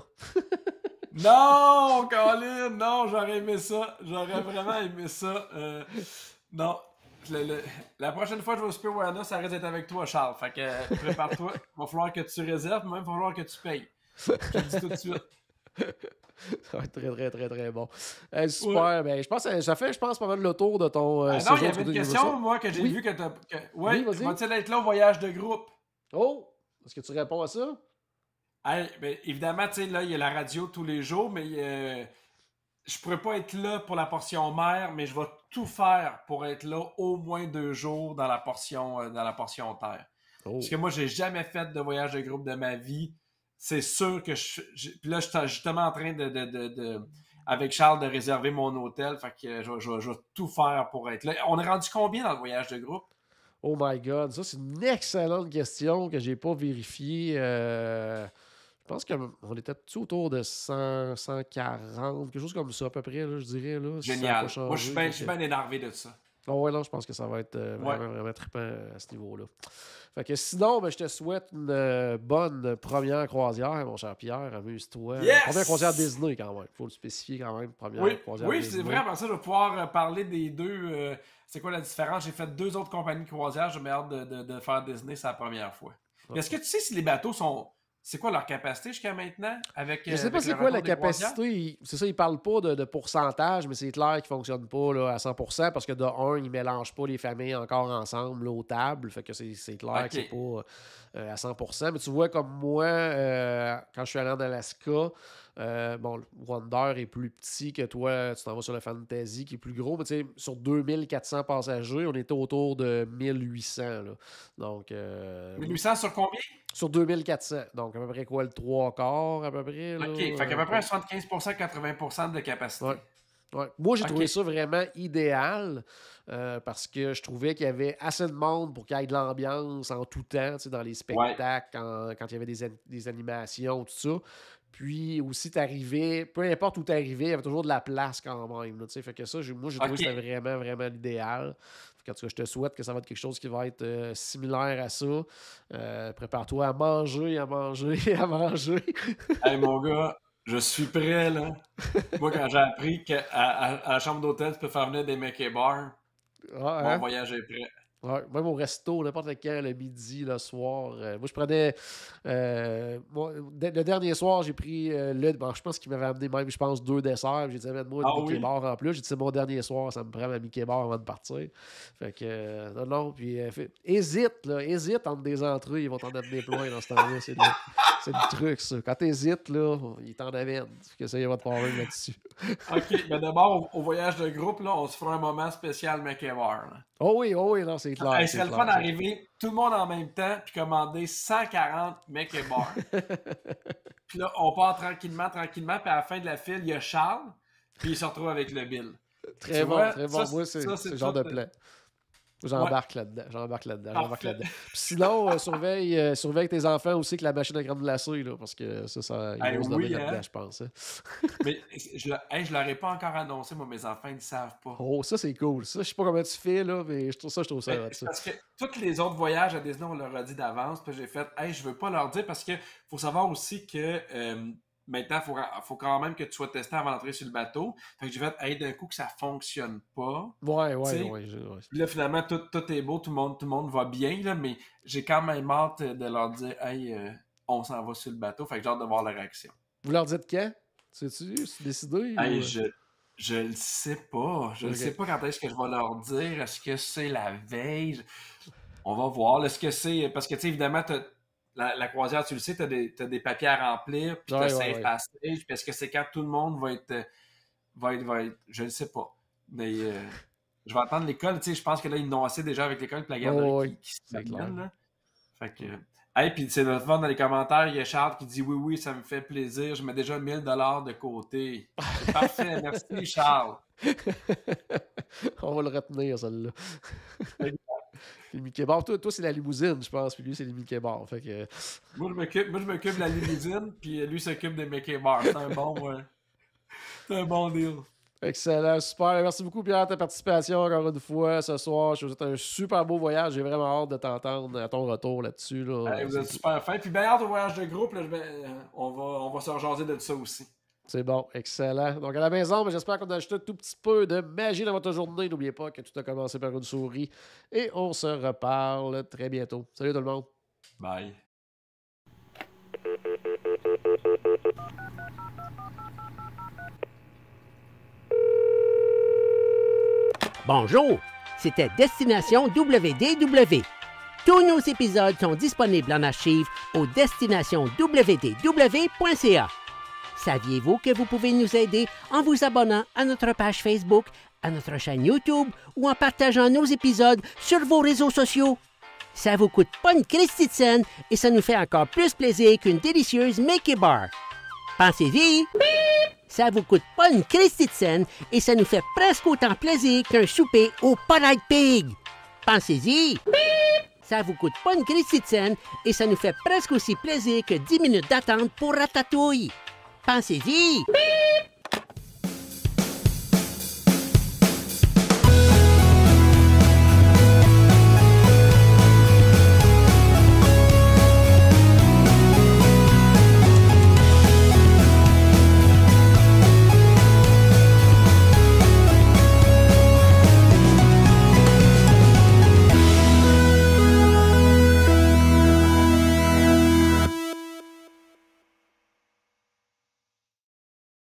Non, Colin, non, j'aurais aimé ça. J'aurais vraiment aimé ça. Non. La prochaine fois que je vais au Super Ohana, ça risque d'être avec toi, Charles. Fait que prépare-toi. Il va falloir que tu réserves, mais même il va falloir que tu payes. Je te le dis tout de suite. Ça va être très, très, très, très bon. Super. Ben, je pense que ça fait, pas mal le tour de ton. Non, il y avait une question, moi, que j'ai vu que tu as. Oui, va-t-il être là au voyage de groupe? Oh! Est-ce que tu réponds à ça? Hey, ben, évidemment, tu sais, là, il y a la radio tous les jours, mais je pourrais pas être là pour la portion mère, mais je vais tout faire pour être là au moins 2 jours dans la portion terre. Oh. Parce que moi, j'ai jamais fait de voyage de groupe de ma vie. C'est sûr que puis là, je suis justement en train avec Charles de réserver mon hôtel. Fait que je vais tout faire pour être là. On est rendu combien dans le voyage de groupe? Oh my God, ça c'est une excellente question que j'ai pas vérifiée. Je pense qu'on était tout autour de 100, 140, quelque chose comme ça à peu près, là, je dirais. Là, génial. Moi, je suis bien énervé de ça. Oh ouais, non, je pense que ça va être vraiment trippant à ce niveau-là. Fait que sinon, ben, je te souhaite une bonne première croisière, mon cher Pierre. Amuse-toi. Yes! Première croisière Disney, quand même. Il faut le spécifier quand même. Première croisière Disney. C'est vrai. Après ça, je vais pouvoir parler des deux. C'est quoi la différence? J'ai fait 2 autres compagnies de croisière. J'ai hâte de faire Disney, c'est la première fois. Mais est-ce que tu sais si les bateaux sont... C'est quoi leur capacité jusqu'à maintenant? Je sais pas c'est quoi la capacité. C'est ça, ils parlent pas de pourcentage, mais c'est clair qu'ils ne fonctionnent pas là, à 100% parce que de un, ils ne mélangent pas les familles encore ensemble là, aux tables. Fait que c'est clair que c'est pas à 100%. Mais tu vois, comme moi, quand je suis allé en Alaska, bon, le Wonder est plus petit que toi. Tu t'en vas sur le Fantasy qui est plus gros. Mais tu sais, sur 2400 passagers, on était autour de 1800. Là. Donc, 1800 sur combien? Sur 2400. Donc, à peu près quoi, le 3/4 à peu près? Là, OK, fait qu'à peu près 75%, 80% de capacité. Ouais. Moi, j'ai trouvé ça vraiment idéal parce que je trouvais qu'il y avait assez de monde pour qu'il y ait de l'ambiance en tout temps, dans les spectacles, quand il y avait des animations, tout ça. Puis aussi, t'arrivais, peu importe où t'arrivais, il y avait toujours de la place quand même. Là, fait que ça, moi, j'ai trouvé que c'était vraiment, vraiment l'idéal. En tout cas, je te souhaite que ça va être quelque chose qui va être similaire à ça. Prépare-toi à manger, à manger, à manger. Hey, mon gars, je suis prêt, là. Moi, quand j'ai appris qu'à la chambre d'hôtel, tu peux faire venir des Mickey Bars, mon voyage est prêt. Ouais, même au resto, n'importe quand, le midi, le soir. Moi, je prenais. Le dernier soir, j'ai pris je pense qu'il m'avait amené même, je pense, 2 desserts. J'ai dit, amène-moi une Mickey Bar en plus. J'ai dit, c'est mon dernier soir, ça me prend ma Mickey Bar avant de partir. Fait que, non. Puis, hésite entre des entrées, ils vont t'en amener plein dans ce temps-là. C'est le truc, ça. Quand t'hésites, là, ils t'en amènent. Fait que ça, il y a pas de problème là-dessus. OK, mais d'abord, au voyage de groupe, là, on se fera un moment spécial Mickey Bar. Là. Oh oui, non, c'est clair. Il serait le fun d'arriver tout le monde en même temps puis commander 140 Mickey Bar. Puis là, on part tranquillement, puis à la fin de la file, il y a Charles, puis il se retrouve avec le bill. Très bon. Moi, c'est le genre de plan. J'embarque là-dedans. Puis sinon, surveille tes enfants aussi que la machine à crème glacée, là, parce que ça ils vont se donner là-dedans, je pense. Hein. Mais je leur ai pas encore annoncé, moi, mes enfants, ils ne savent pas. Oh, ça, c'est cool. Ça, je sais pas comment tu fais, là, mais je trouve ça Parce que tous les autres voyages à Disney, on leur a dit d'avance, puis j'ai fait, je veux pas leur dire, parce que faut savoir aussi que maintenant, il faut quand même que tu sois testé avant d'entrer sur le bateau. Fait que j'ai fait, d'un coup, que ça fonctionne pas. Ouais. Puis là, finalement, tout est beau, tout le monde va bien, là, mais j'ai quand même hâte de leur dire, on s'en va sur le bateau. Fait que j'ai hâte de voir leur réaction. Vous leur dites quand? Sais-tu? C'est décidé? Je le sais pas. Je ne sais pas quand est-ce que je vais leur dire. Est-ce que c'est la veille? On va voir. Est-ce que c'est... Parce que, tu sais, évidemment, la croisière, tu le sais, t'as des papiers à remplir, puis t'as Safe Passage, puis est-ce que c'est quand tout le monde va être je ne sais pas. Mais je vais attendre l'école, tu sais, je pense que là, ils n'ont assez déjà avec l'école, puis la garderie qui se mène, là. Fait que... puis c'est notre fun dans les commentaires, il y a Charles qui dit oui, ça me fait plaisir, je mets déjà 1000 $ de côté. C'est parfait, merci Charles. On va le retenir, celle-là. Le Mickey Bar. Toi, c'est la limousine, je pense, puis lui, c'est les Mickey Bar. Fait que... Moi, je m'occupe de la limousine, puis lui s'occupe des Mickey Bar. C'est un bon deal. Excellent, super. Merci beaucoup, Pierre, de ta participation encore une fois ce soir. Je vous souhaite un super beau voyage. J'ai vraiment hâte de t'entendre à ton retour là-dessus. Là. Vous êtes super fin. Puis bien hâte au voyage de groupe. Là, on va se rejaser de ça aussi. C'est bon, excellent. Donc à la maison, j'espère qu'on a ajouté un tout petit peu de magie dans votre journée. N'oubliez pas que tout a commencé par une souris. Et on se reparle très bientôt. Salut tout le monde. Bye. Bonjour, c'était Destination WDW. Tous nos épisodes sont disponibles en archive au destinationwdw.ca. Saviez-vous que vous pouvez nous aider en vous abonnant à notre page Facebook, à notre chaîne YouTube ou en partageant nos épisodes sur vos réseaux sociaux? Ça vous coûte pas une Christie de scène et ça nous fait encore plus plaisir qu'une délicieuse Mickey Bar. Pensez-y! Ça vous coûte pas une Christie de scène et ça nous fait presque autant plaisir qu'un souper au Polite Pig. Pensez-y! Ça vous coûte pas une Christie de scène et ça nous fait presque aussi plaisir que 10 minutes d'attente pour Ratatouille. Pensez-y!